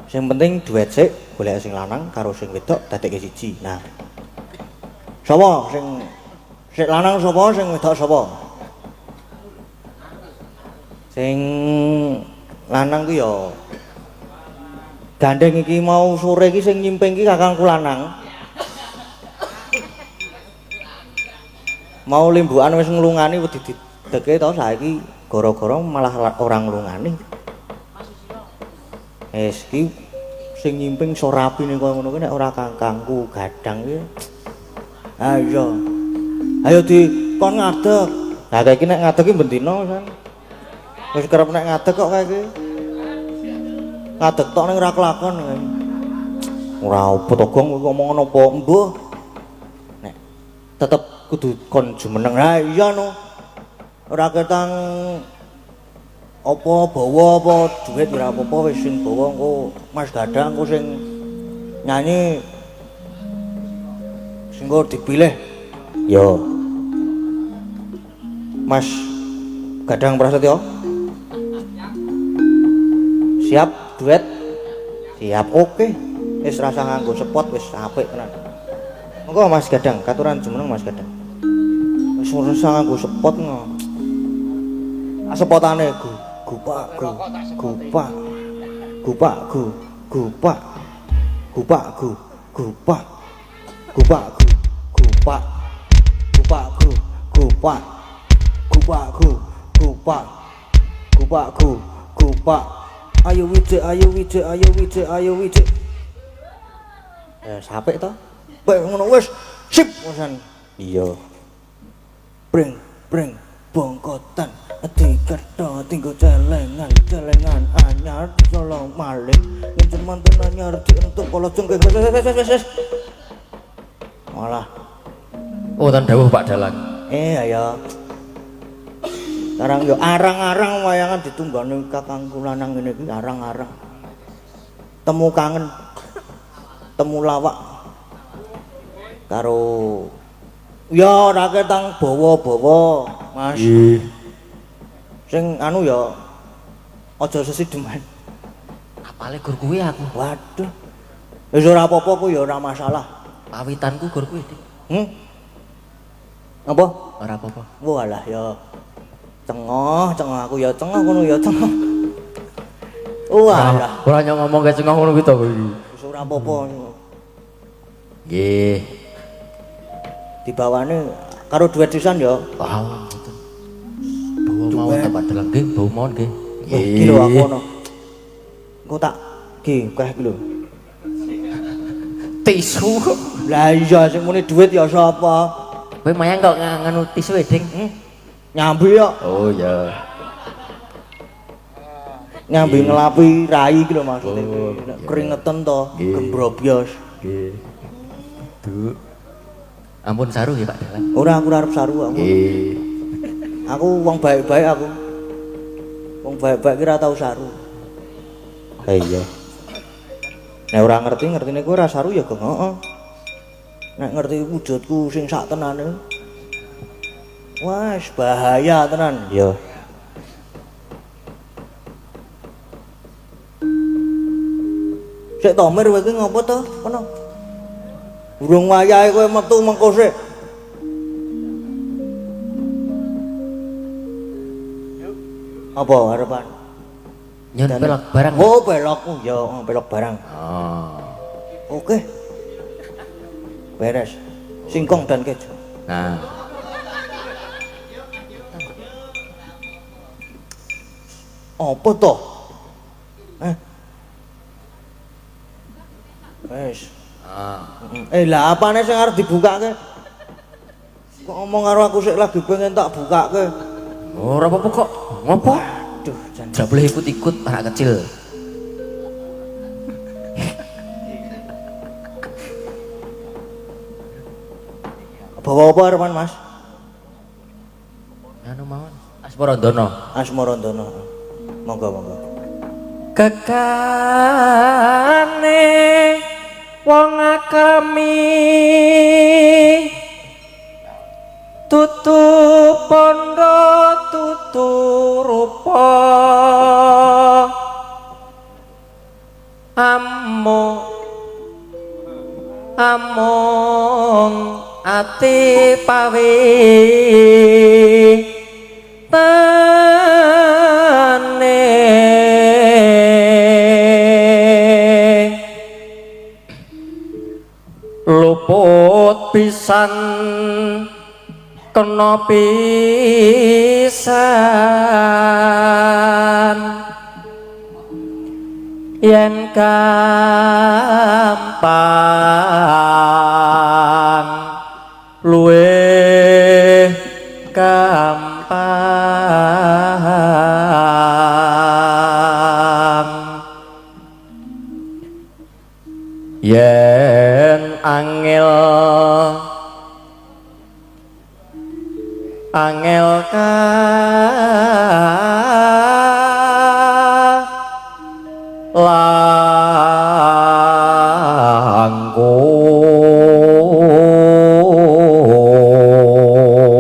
Sing penting duet sik golek sing lanang karo sing wedok dadekke siji. Nah, Sapa sing lanang sapa sing wedok sapa? sing lanang ku ya gandeng iki mau sore iki sing nyimping iki kakangku lanang. Mau limbukan wis nglungani wedi dideke to saiki gara-gara malah ora nglungani. Iki sing nyimping so rapine koyo ngono kuwi nek ora kakangku gadang iki. Ayo. Ayo di kon ngadeg. Lah kaya iki nek ngadeg iki bendina san. Wis kerep nek ngadeg kok kaya iki. Ngadeg tok ning ora kelakon. Ora opo to Gong kowe ngomong napa mbuh. Nek tetep kudu kon jumeneng. Lah iya no. Ora ketang apa bawa apa duit ora apa-apa wis sing bawa engko Mas Gadang engko sing nyanyi sing engko dipilih. Yo. Mas Gadang Prasetyo. Siap duet? Siap, oke. Wis rasa nganggo spot wis apik tenan. Monggo Mas Gadang, katuran jumeneng Mas Gadang. Wis rasa nganggo spot ngono. Sepotane gupak gupak gupak gupak gupak gupak gupak gupak gupak gupak gupak gupak gupak gupak ayo wijik ayo wijik ayo wijik ayo wijik sampai to bae ngono wis sip wisan iya breng breng bongkotan diketho tinggo celengan celengan anyar solo maling ngencen manten anyar dientuk kala jengking wis malah tan dawuh Pak Dalang ayo sekarang yo arang-arang wayangan ditunggoni kakangku lanang ngene iki arang-arang temu kangen temu lawak karo ya ora ketang bawa-bawa Mas sing anu ya aja sesideman apale gur kuwi aku waduh wis ora apa-apa ku ya ora masalah pawitanku gur kuwi Dik apa ora apa-apa walah ya cengah aku ya cengah ngono ya cengah walah ora nyong ngomong ke cengah ngono kuwi to iki wis ora apa-apa nggih dibawane karo duet sisan ya wow bau mau tak Pak Dalang nggih bau mawon nggih iki lho aku ono engko tak nggih kae iki lho tisu lah iya sing muni duit ya sapa kowe mayang kok nganu tisu Ding nyambi ya oh ya nyambi ngelapi rai iki lho maksudnya keringetan to gembrobyos nggih Duh ampun saru ya Pak Dalang ora aku arep saru aku nggih aku wong baik-baik aku wong baik-baik ki ora tau saru iya nek ora ngertine kowe ora saru ya Gong heeh nek ngerti wujudku sing sak tenane wah bahaya tenan iya sik Tomir kowe ki ngopo to kono Urung wayahe kowe metu mengko sik. Apa harapan? Nyon belok barang. Oh, belok. Ya, belok barang. Oh. Oke. Beres. Singkong dan keju. Nah, Apa toh? Wes. Lah apane sing arep dibukake? Kok ngomong karo aku sik lagi pengen tak bukake. ora apa-apa kok. Ngopo? Aduh, jan. Tidak boleh ikut-ikut anak kecil. Bawa apa arepan, Mas? Anu mawon. Asmarandono. Asmarandono. Monggo, monggo. Kekane wong akrami tutu pondo tutu rupa amung ati pawi tane luput pisan kena pisan yen gampang luwih gampang yen angel ka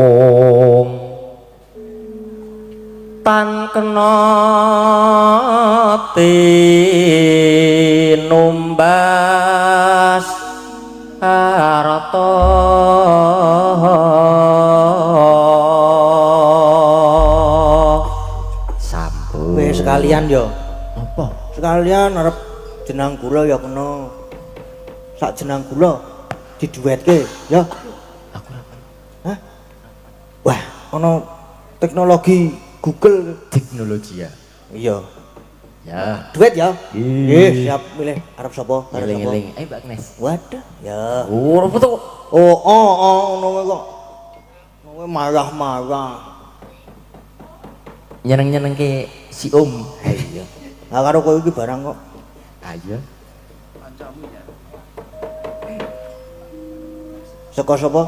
langkung tan kena tinumbas harta sampun Wes sekalian yo. apa Sekalian arep jenang gula ya kena. Sak jenang gula diduetke ya. aku apa Hah? Wah, ana teknologi Google. teknologi ya Iya. ya Duet ya? Ih. Siap milih arep sapa? Arep sapa? eling-eling ayo Mbak Agnes Waduh, ya. ora foto Ngono kuwi kok. Kowe marah-marah. nyeneng-nyeneng ke si Om Iya. Lah karo kowe iki barang kok. ayo Saka sapa?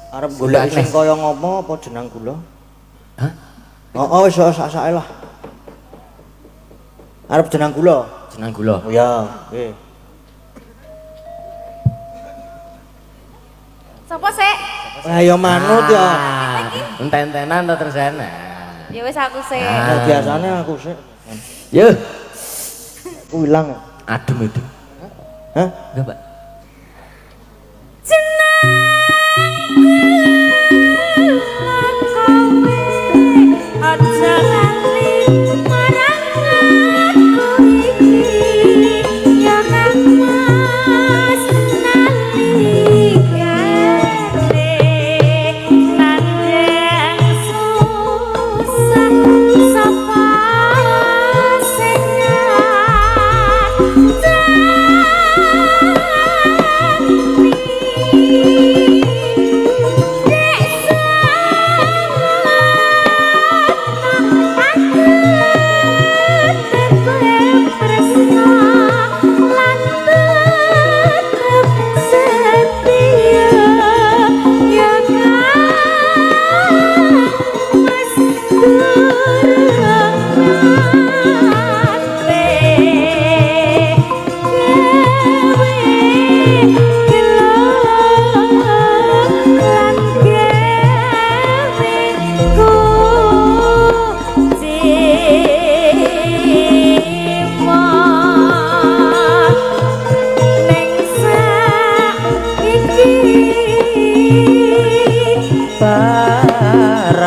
Arep golek sing kaya ngopo apa jenang gula? hah Oh, wis sak-sake lah. Arep jenang gula. jenang gula Oh ya, nggih. Sopo sik? Lah ya manut ya. enten-entenan to terus ana Ya wis aku sik. Nah, biasane aku sik. yo Aku ilang. adem itu Hah? enggak Mbak Aja lali marang aku iki ya Kang Mas nalikane nandang susah sapa sing ngerti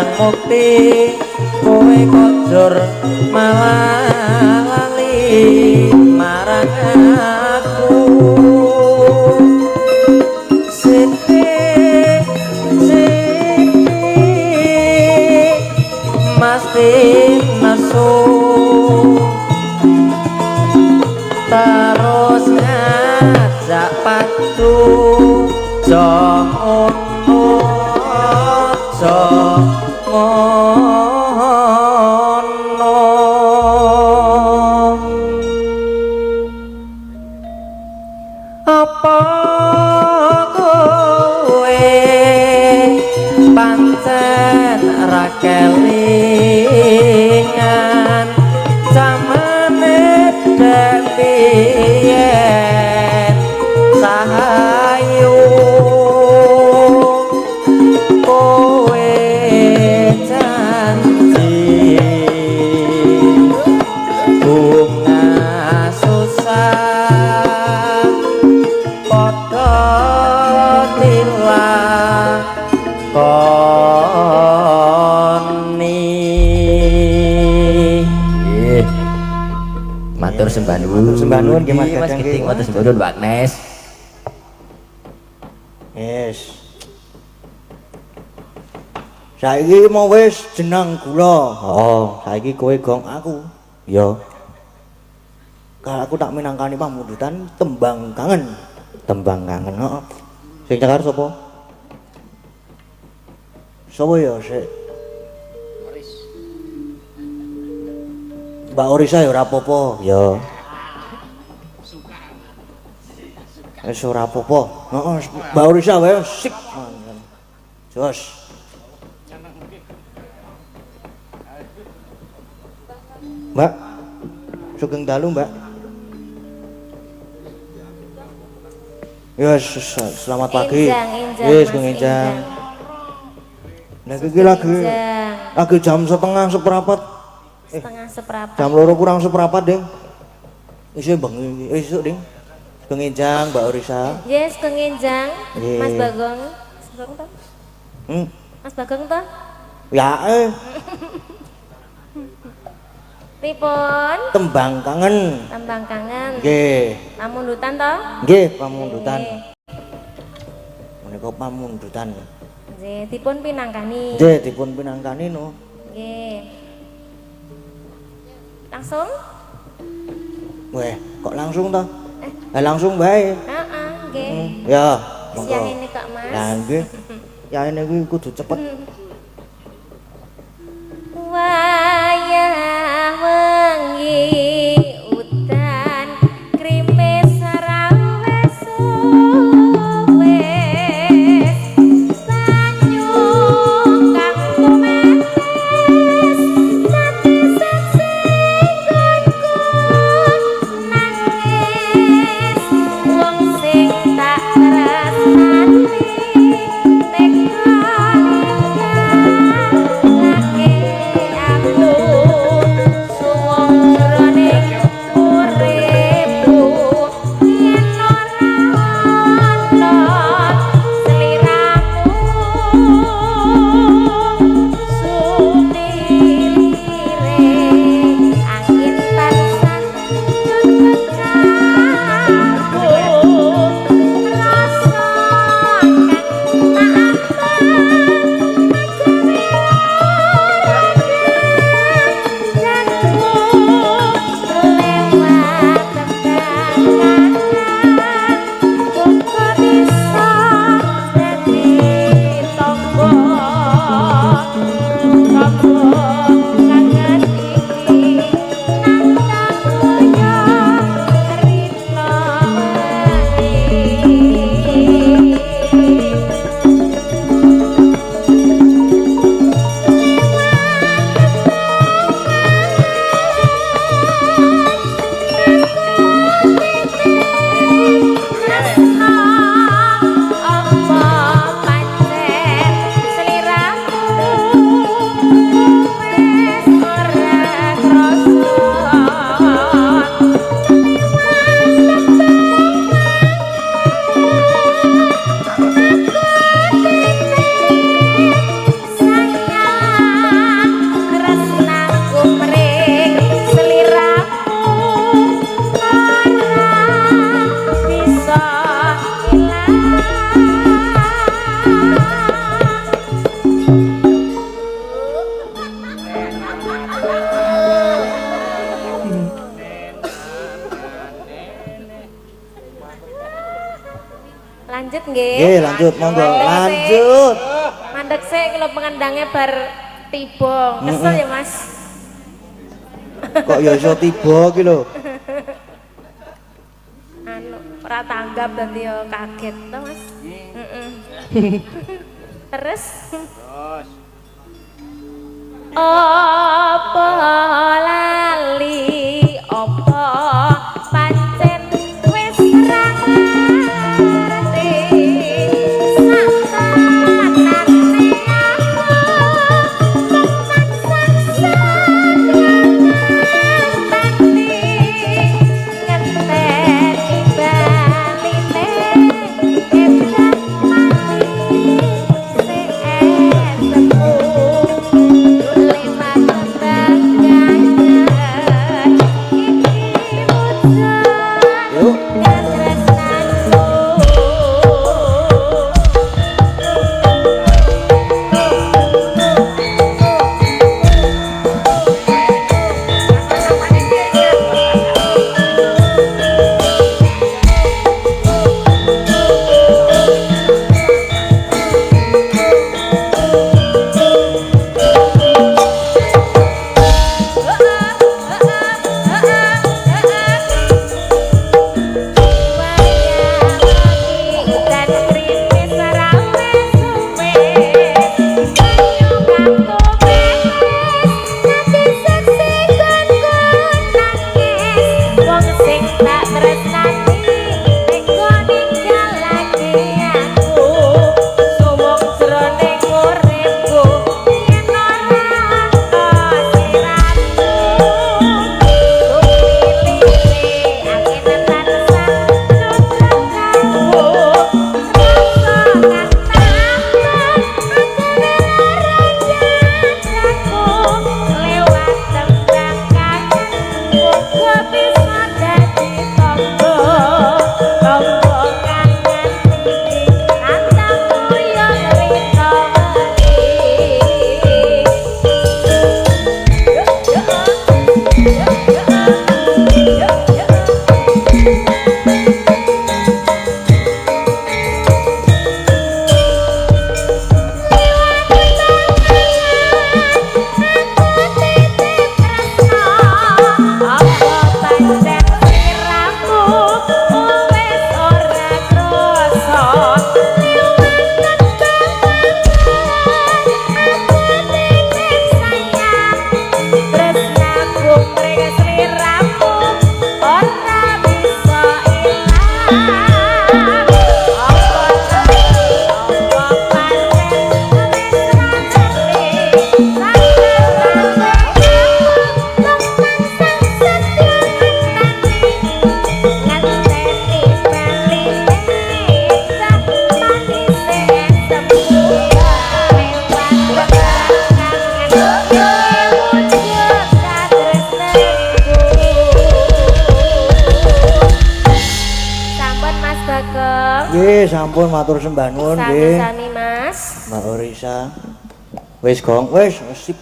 nang mukti kowe kojur malah lali marang aku sithik mesti nesu terus ngajak padu jangan apa kowe pancen ra kelingan zamane biyen sahayu kowe janji bunga susah padha tilang koni matur sembah nuwun nggih Mas Mas Dadang Giting nggih. matur sembah nuwun Mbak Agnes Yes. Saiki mau wis jeneng kula. Heeh, saiki kowe gong aku. Ya. Kalau aku tak minangkani pamundutan tembang kangen. Tembang kangen, heeh. Sing cekar sapa? Sapa ya sik? Mbak Orisa ya ora apa-apa, ya. Wis ora apa-apa. Heeh, Mbak Orisa wae sik. Jos. Mbak, sugeng dalu, Mbak. Ya, selamat pagi. Yes, sugeng enjang. Nah, iki lagi jam setengah seperempat. Setengah seperempat. Jam 2 kurang seperempat, Ding. Isih bengi, esuk, Ding. Sugeng enjang, Mbak Orisa. Yes, kengenjang. Nggih. Mas Bagong. Mas Bagong toh? Mas Bagong toh? Ya, Pripun? tembang kangen. Tembang kangen. Nggih. Pamundutan toh? Nggih, pamundutan. Nggih. Menika pamundutan. Nggih, dipun pinangkani. Nggih, dipun pinangkani no. Nggih. Langsung? Weh, kok langsung toh? Langsung bae. Heeh, nggih. Ya, Siang monggo. ini kok, Mas. Lah nggih. Ya ini kuwi kudu cepet. Wayah wengi udan krimis rawes wes banyu kang kumenes dadi seksi gonku nangis wong sing tak tresnani teka Rasa nggih. Nggih, lanjut monggo. Lanjut. Mandek sik kula pengendangnya bar tiba. Kesel ya, Mas. Kok ya iso tiba iki lho. Anu, ora tanggap dadi yo kaget to, Mas. Terus apa lali apa pancen wis ra ngerti sakanane aku ngenteni baline edan Nggih, sampun matur sembah nuwun nggih. Sami-sami, Mas. Mbak Orisa. Wis Gong, wis sip.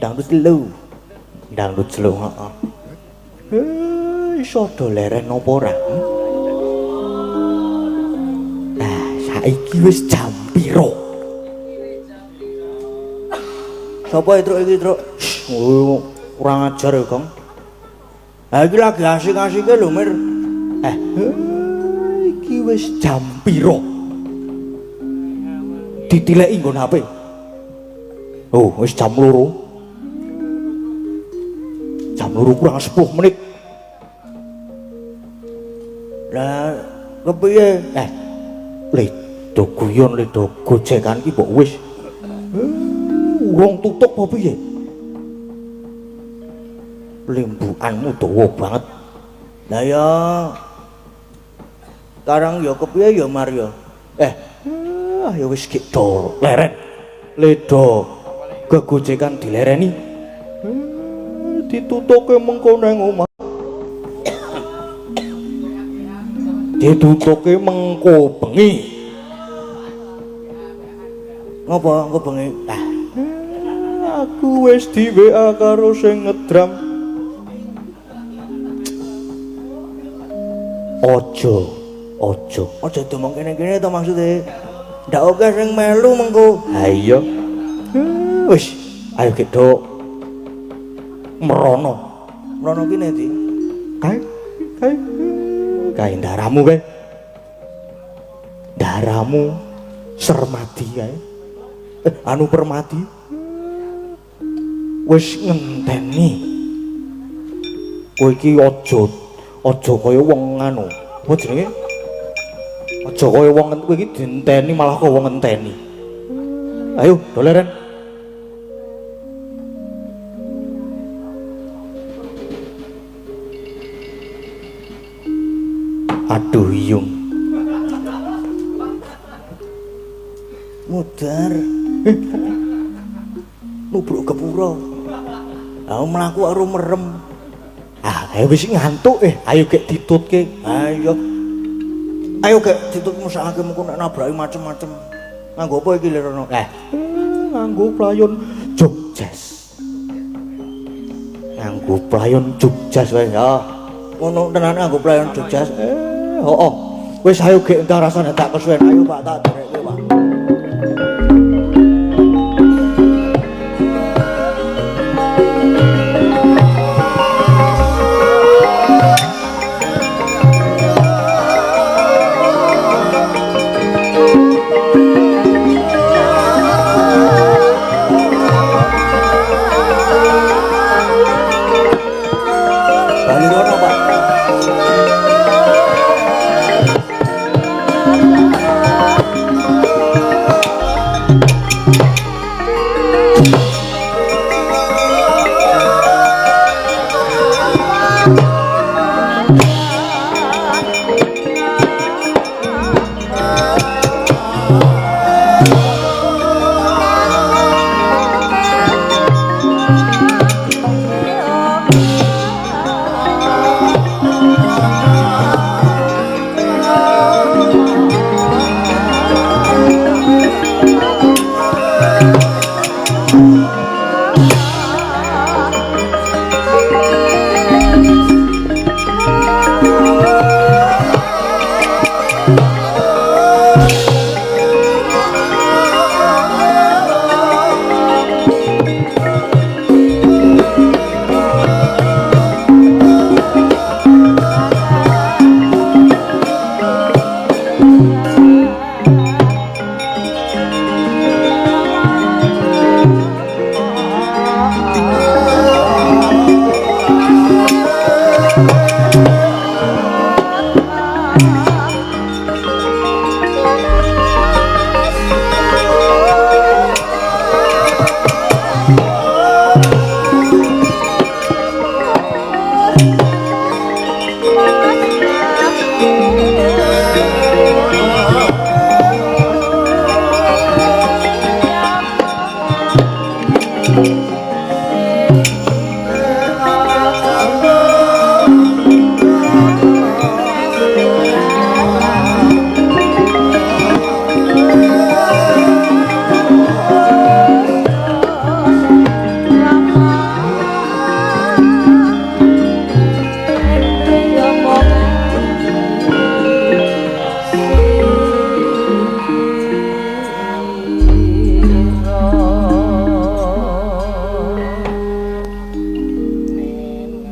Dangdut telu. Dangdut telu, heeh. Iso do leren apa ora? Nah, saiki wis jam piro? Sapa itu iki, Truk? Oh, kurang ajar ya, Gong. Ha iki lagi asik-asike lho, Mir. Iki wis jam piro? Ditileki nggon HP. Oh, wis jam 2. Jam 2 kurang 10 menit. Lah, kepiye? Le do guyon le do gojekan iki mbok wis. Urung tutup apa piye? Limbukanmu dawa banget. Lah ya sekarang ya kepiye ya Mario? Ya wis gek do leren. Le do gegojekan dilereni. Ditutuke mengko nang omah. Ditutuke mengko bengi. Ngopo engko bengi? Aku wis di WA karo sing ngedram. Aja domong kene-kene to maksude. Ndak oke sing melu mengko. Ha iya. Wis, ayo kita merono. Merono ki ndi? Kae daramu kae. Daramu Sermadi kae. Anu Permadi. Wis ngenteni. Kowe iki aja kaya wong anu. Apa jenenge? Aja kaya wong kowe iki dinteni malah kaya wong ngenteni. Ayo, doleren. Aduh iyung. Mudar. Nubruk kepura. Aku mlaku karo merem. Wis ngantuk ayo gek ditutke. Ayo. Ayo gek ditutmu sakake mengko nek nabraki macem-macem. Nganggo apa iki Lirono? Nganggo playon Jogjas. Nganggo playon Jogjas wae ya. Ngono tenan nganggo playon Jogjas. Heeh. Wis ayo gek entar rasane tak kesuwen. Ayo Pak tak derekke Pak. Lirono Pak.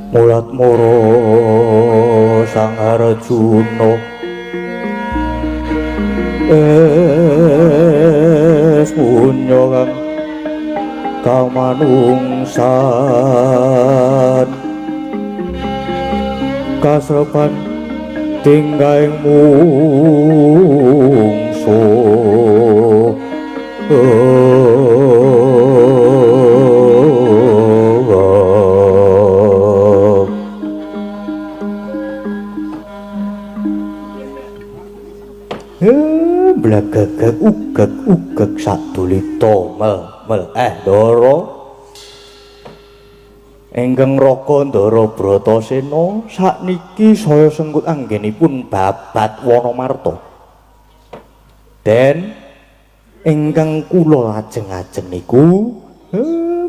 Mulat moro Sang Arjuna punya kang kamanungsan kasrepan tinggaing mungsu blagagag ugag satulita mel Ndara ingkang Raka Ndara Bratasena sakniki saya sengkut anggenipun babat Wanamarta den ingkang kula lajeng-ajeng niku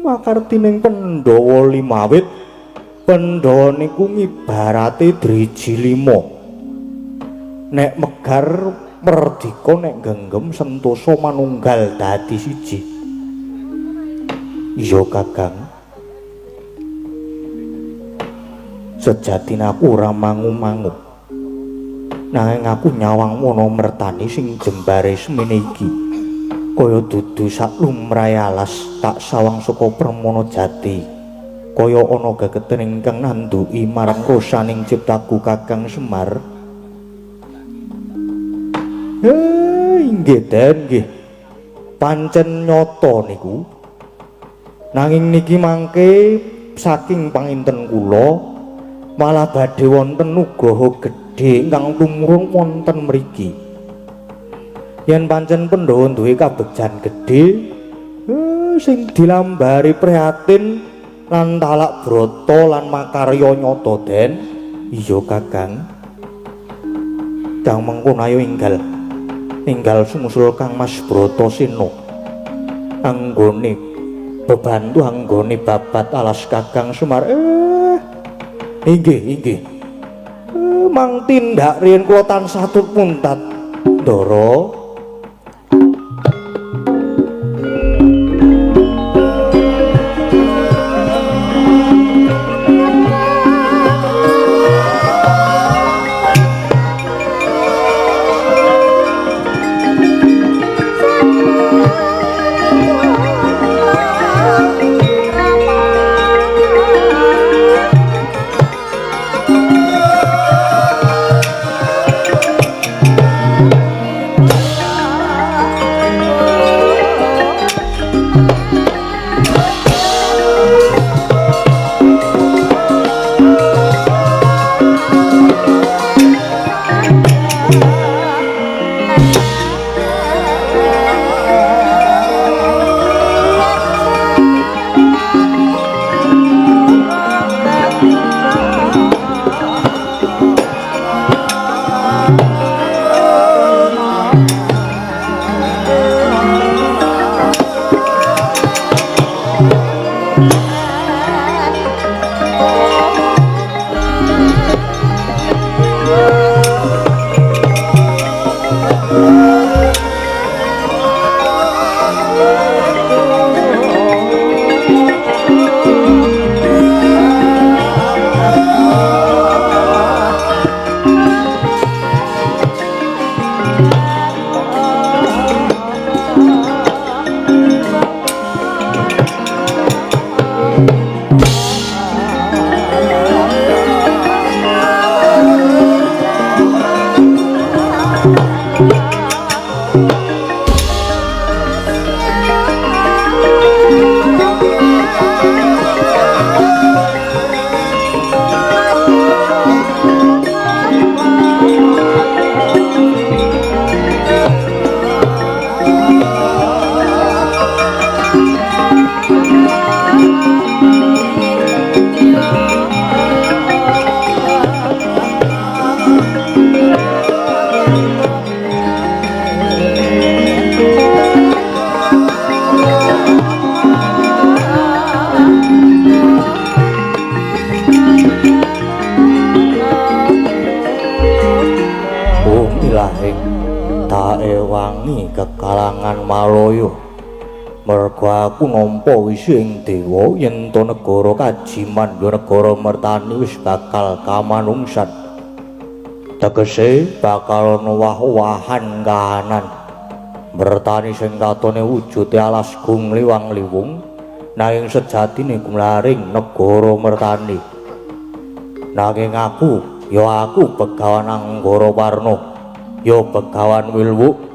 makartining Pandhawa limawit Pandhawa niku ngibarate driji 5 nek megar merdika nek genggem sentosa manunggal dadi siji. Iya Kakang. Sejatine aku ora mangu-mangu. Nanging aku nyawang Wonomertani sing jembare semene iki. Kaya dudu sak lumrahe alas tak sawang saka Permana Jati. Kaya ana gegeten ingkang nanduki marang rosaning ciptaku Kakang Semar. Inggih Den nggih. Pancen nyata niku. Nanging niki mangke saking panginten kula malah badhe wonten nugraha gedhe ingkang tumurun wonten mriki. Yen pancen Pandhawa duwe kabegjan gedhe sing dilambari prihatin lan talak brata lan makarya nyata Den. Iya Kakang. Kang mengkon ayo enggal sumusul Kang Mas Bratasena anggone bebantu anggone babat alas Kakang Semar. Inggih. Mang tindak riyen kula tansah tut muntat. Ndara. Kekalangan Maloyo merga aku nampa wisi ing dewa yen to negara Kajiman ya negara Mertani wis bakal kamanungsan tegese bakal ana wah-wahan kahanan Mertani sing katone wujude alas gung liwang liwung nanging sejatine kumlaring negara Mertani nanging aku Begawan Anggara Warna ya Begawan Wilwuk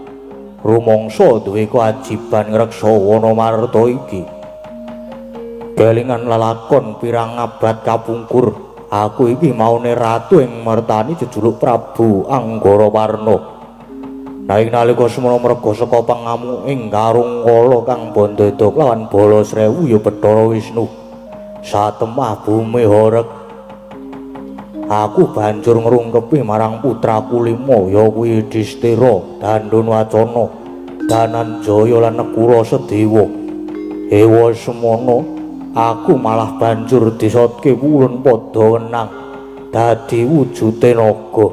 rumangsa duwe kewajiban ngreksa Wonomarta iki. Kelingan lelakon pirang abad kapungkur, aku iki maune ratu ing Mertani jejuluk Prabu Anggara Warna. Nanging nalika semana merga saka pangamu ing Karung Kala kang Bandada lawan Balasrewu ya Bathara Wisnu. Satemah bumi horeg. Aku banjur ngrungkepi marang putraku lima ya kuwi Yudhistira, Dandunwacana, Dananjaya lan Nekura Sedewa. Ewa semono aku malah banjur disotke wulun padha wenang dadi wujude naga.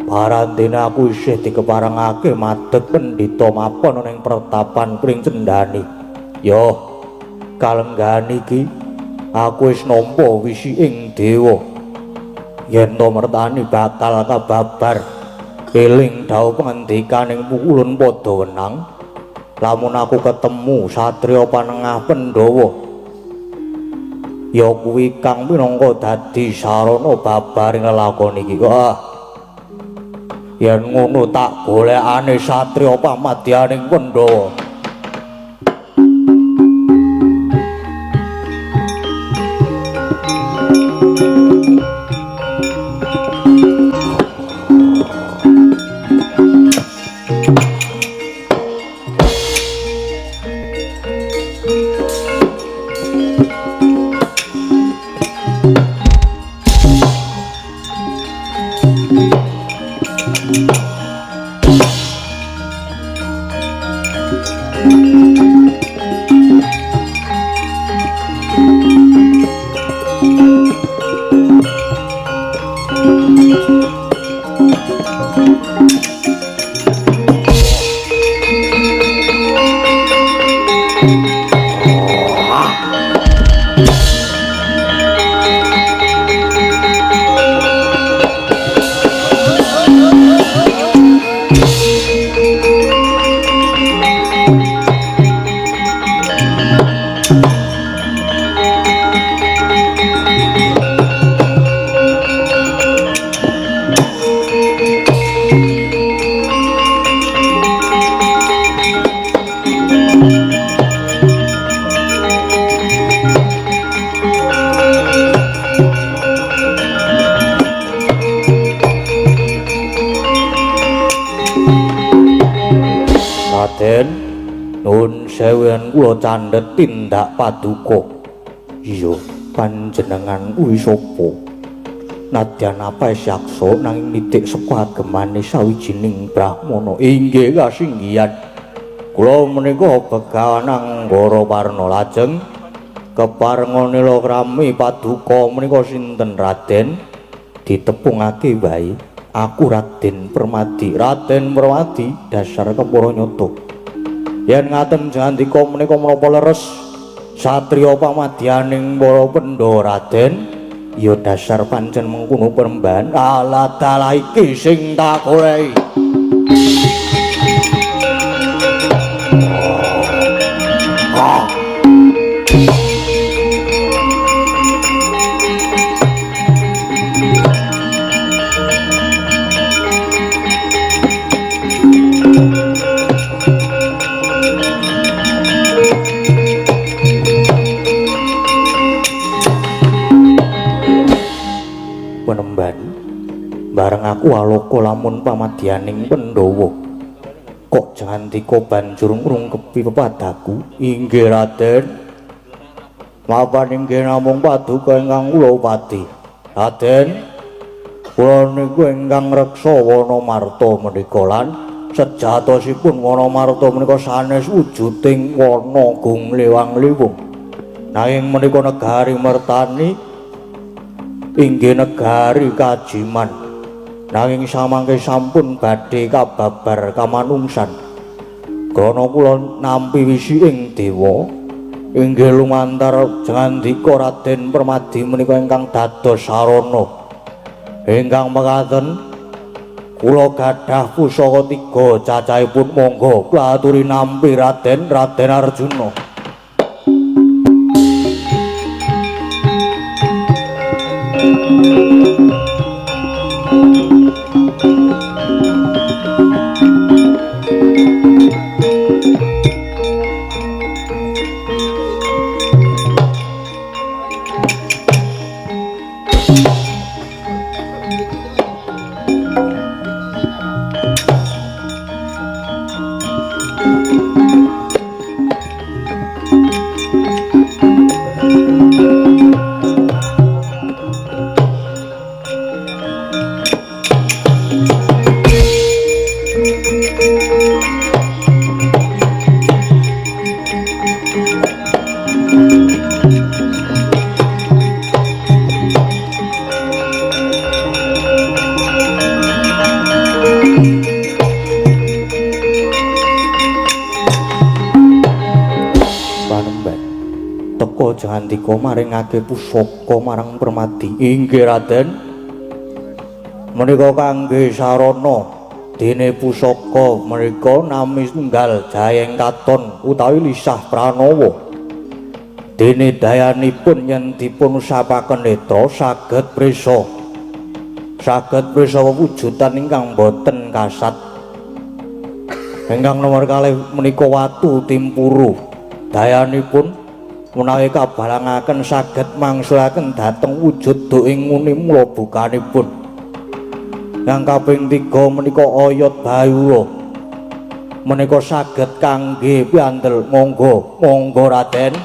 Parantene aku isih dikeparengake madeg pendhita mapon ning pertapan Pring Cendani. Yo, kalenggan iki aku wis nampa wisi ing dewa. Yen to mertani bakal kababar eling dawuh pangandikaning Ulun padha wenang. Lamun aku ketemu satriya panengah Pandhawa, ya kuwi kang minangka dadi sarana babaring lelakon iki. Wah, yen ngono tak golekane satriya pamadyaning Pandhawa. Kula candhet tindak paduka. Iya, panjenengan kuwi sapa? Nadyan apa yaksa nanging nitik saka agemane sawijining brahmana. Inggih kasinggihan. Kula menika Begawan Anggara Warna lajeng keparenga nilakrami paduka menika sinten Raden? Ditepungake wae. Aku Raden Permadi. Raden Permadi dasar kepara nyata. Yen ngaten jandika menika menapa leres satriya pamadyaning para Pandhawa Raden, ya dasar pancen mengkono perembahan. Ala dalah iki sing tak goleki. Bareng aku alaka lamun pamadyaning Pandhawa. Kok jandika banjur ngrungkepi pepadaku. Inggih Raden. Mapan inggih namung paduka ingkang kula pati. Raden, kula niku ingkang reksa Wanamarta menika lan sejatosipun Wanamarta menika sanes wujuding wana gunglewang-lewung. Nanging menika negari Mertani inggih negari kajiman. Nanging samangke sampun badhe kababar kamanungsan. Krana kula nampi wisi ing dewa, inggih lumantar jandika Raden Permadi menika ingkang dados sarana. Ingkang mekaten kula gadah pusaka 3 cacahipun monggo kula aturi nampi Raden Arjuna. Paduka jangandika maringake pusaka marang Permadi. Inggih Raden. Menika kangge sarana dene pusaka menika nami tunggal Jayeng Katon utawi Lisah Pranawa. Dene dayanipun yen dipun usapaken netra saged prisa. Saged prisa wujudan ingkang boten kasat. Ingkang nomor kalih menika watu timpuru. Dayanipun menawi kabalangaken saged mangsulaken dhateng wujud doing muni mula bukanipun. Yang kaping 3 menika oyot bayura. Menika saged kangge piandel monggo Raden.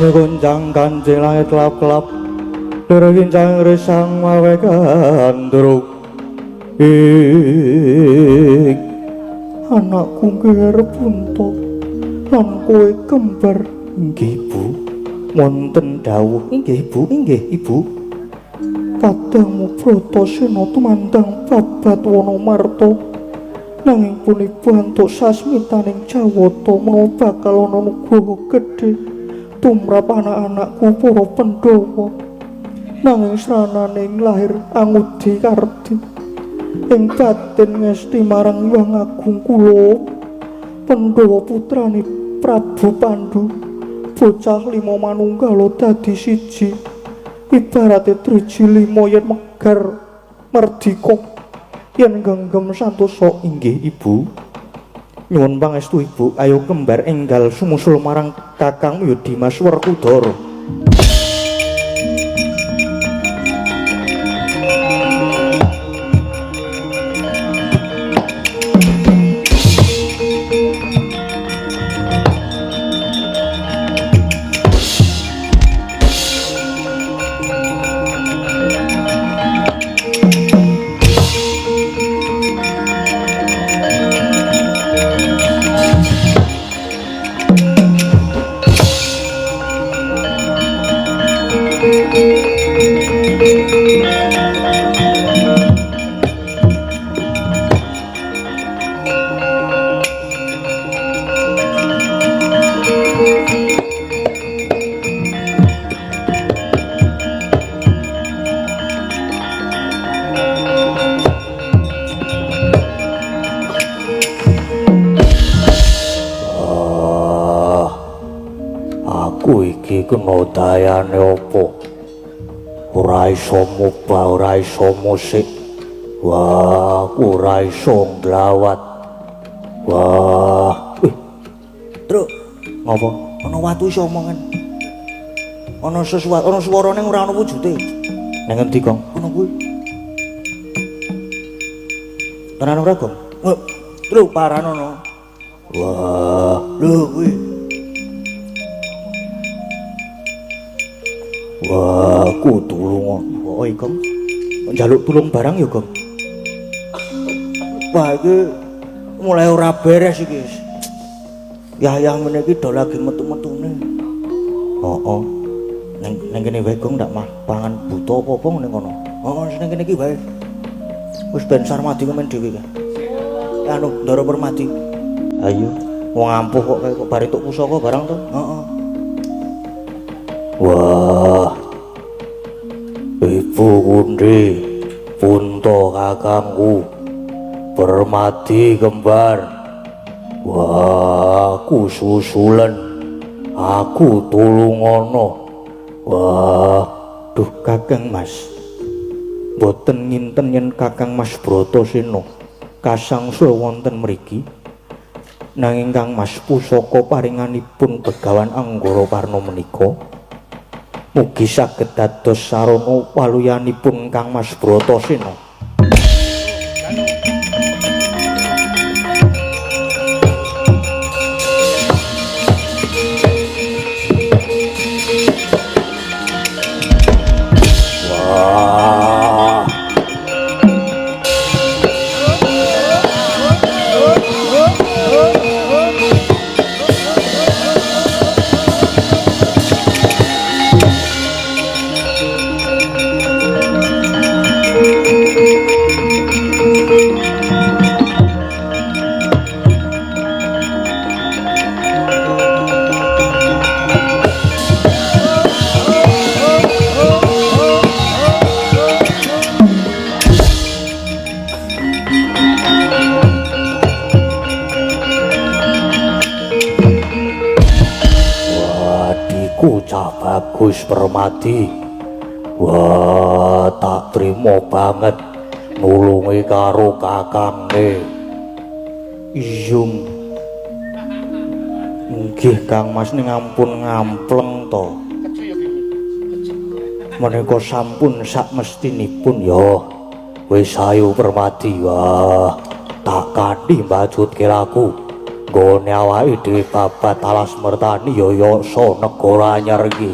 Gonjang kancing langit kelap-kelap Deragincang resang mawe gandruk Anakku ger punto Lan kowe kembar Inggih Bu Wonten dawuh Inggih Bu Inggih Ibu Kadangmu Bratasena tumandang babat Wonomarta nanging puniku antuk sasmitaning Jawata menawa bakal ana nugraha gedhe tumrap anak-anakku para Pandhawa nanging srananing lahir angudi kardi ing batin ngesti marang Hyang Agung kula Pandhawa putrane Prabu Pandhu bocah lima manunggal dadi siji ibarate driji lima yen megar merdika yen genggam santosa. Inggih Ibu nyuwun pangestu Ibu ayo kembar enggal sumusul marang Kakang Dimas Werkudara. Kena dayane apa ora iso mubah ora iso musik wah ora iso nglawat wah Truk ngapa ana watu iso omongan ana sesuatu, ana swara ning ora ana wujude. Nang endi, Gong? Ana kuwi. Tenan ora, Gong? Lho, paranono. Wah, Lho kuwi. wah, kudu lunga. Oi, Gong. Njaluk tulung barang ya, Gong. Wah, iki mulai ora beres iki. Yah meniki do lagi metu-metune. Oh, Nang kene wae Gong ndak mah pangan buta apa-apa ngene kono. Nang kene iki wae. Wis ben Sarmadi komen dhewe ka. Anu, Ndara Permati. ayo. Wong ampuh kok bar entuk pusaka barang to. Heeh. Wah, ibu kundi, punto kakangku, Permati kembar. Wah, aku susulan, aku tulungono. Wah, Duh Kakang Mas. Boten nginten yen Kakang Mas Bratasena kasangsa wonten mriki. Nanging Kang Mas pusaka paringanipun Begawan Anggara Parna menika mugi saged dados sarana waluyanipun Kang Mas Bratasena. wah, Wadiku cah bagus Permati. Wah, tak trimo banget nulungi karo kakange. Iyung. Nggih Kang Mas ning ampun ngampleng to. Menika sampun sakmestinipun Yo, wis ayo Permati. Wah, tak kanthi mbajutke laku nggone awake dhewe babat alas mertani Yayasa negara anyar iki.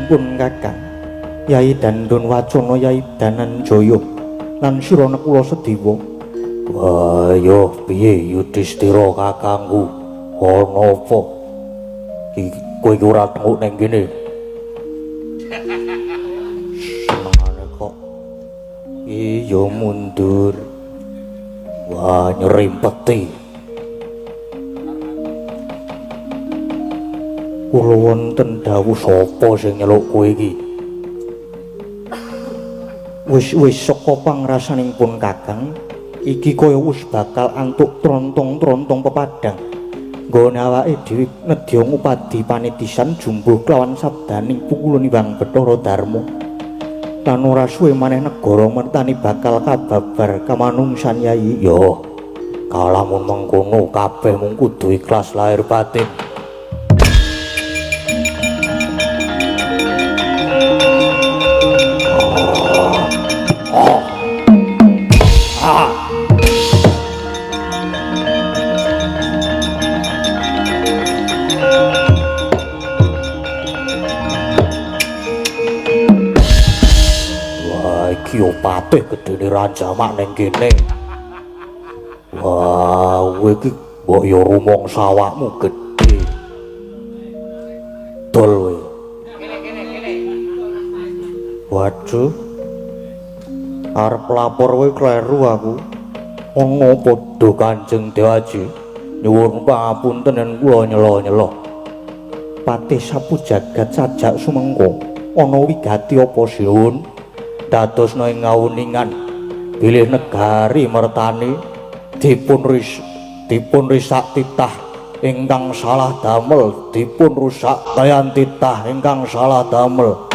Pun Kakang Yai Dandun Wacana Yai Dananjaya lan Sirana kula Sedewa. Wah, yo piye Yudhistira kakangku? Ana apa? Kowe iki ora tenguk ning kene. Senengane kok iya mundur. Wah, nyerimpeti. Kula wonten dawuh Sapa sing nyeluk kowe iki? wis saka pangrasaning pun Kakang iki kaya wis bakal antuk trontong-trontong pepadang. Nggone awake dhewe nedya ngupadi panitisan jumbuh kelawan sabdaning pukulan Hyang Bathara Darma. Lan ora suwe maneh negara mertani bakal kababar kamanungsan Yai. Yo, kalamun mengkono kabeh mung kudu ikhlas lahir batin. iki yo patih gedene ranjamak ning kene. Wah, kowe iki mbok yo rumangsa awakmu gedhe. Dol kowe. Waduh. Arep lapor kowe kleru aku. Ono padha Kanjeng Dewaji. Nyuwun pangapunten yen kula nyela-nyela. Patih sapu jagat sajak sumengko. Ana wigati apa sinuwun? Dadosna ing ngawuningan bilih negari mertani dipun risak titah ingkang salah damel, dipun rusak kayan titah ingkang salah damel.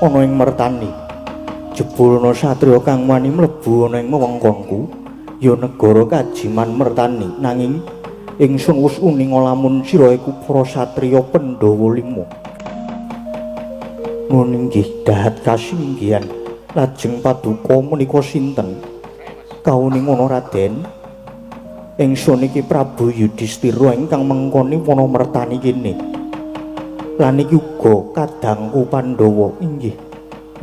Ana ing mertani jebulna satriya kang wani mlebu ana ing wewengkonku ya negara kajiman mertani nanging ingsun wis uninga lamun sira iku para satriya Pandhawa 5 ngono inggih dahat kasinggihan lajeng paduka menika sinten kauning ana Raden ingsun iki Prabu Yudhistira ingkang mengkoni wana mertani kene lan iki uga kadangku Pandhawa inggih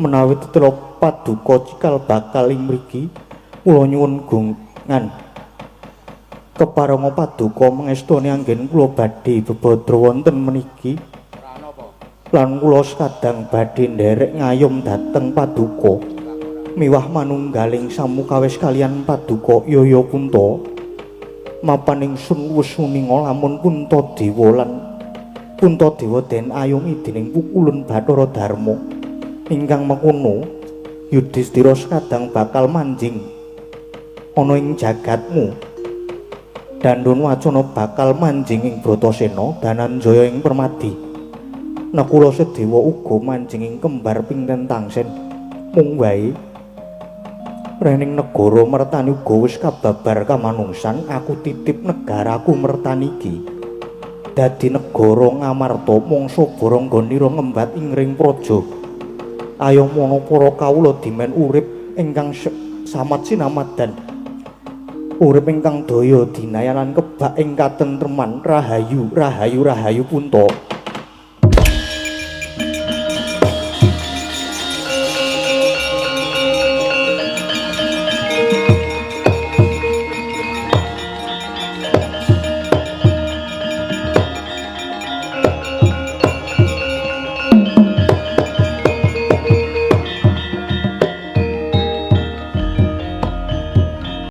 menawi tetela paduka cikal bakal ing mriki kula nyuwun gungan keparenga paduka mengestoni anggen kula badhe bebadra wonten meniki lan kula sakadang badhe nderek ngayom dhateng paduka miwah manunggaling samukawis kalian paduka Yaya Punta mapan ingsun wis uninga lamun Puntadewa lan Puntadewa den ayungi dening pukulun Bathara Darma ingkang mengkono Yudhistira sakadang bakal manjing ana ing jagatmu Dandun Wacana bakal manjing ing Bratasena Dananjaya ing Permadi Nakula Sedewa uga manjing ing kembar Pinten Tangsen mung wae rening negara mertani uga wis kababar kamanungsan aku titip negaraku mertani iki dadi negara ngamarta mangsa Baranggana ngembat ing ring praja ayo mono para kawula dimen urip ingkang samat sinamadan urip ingkang daya dinayan lan kebak ing katentreman rahayu Punta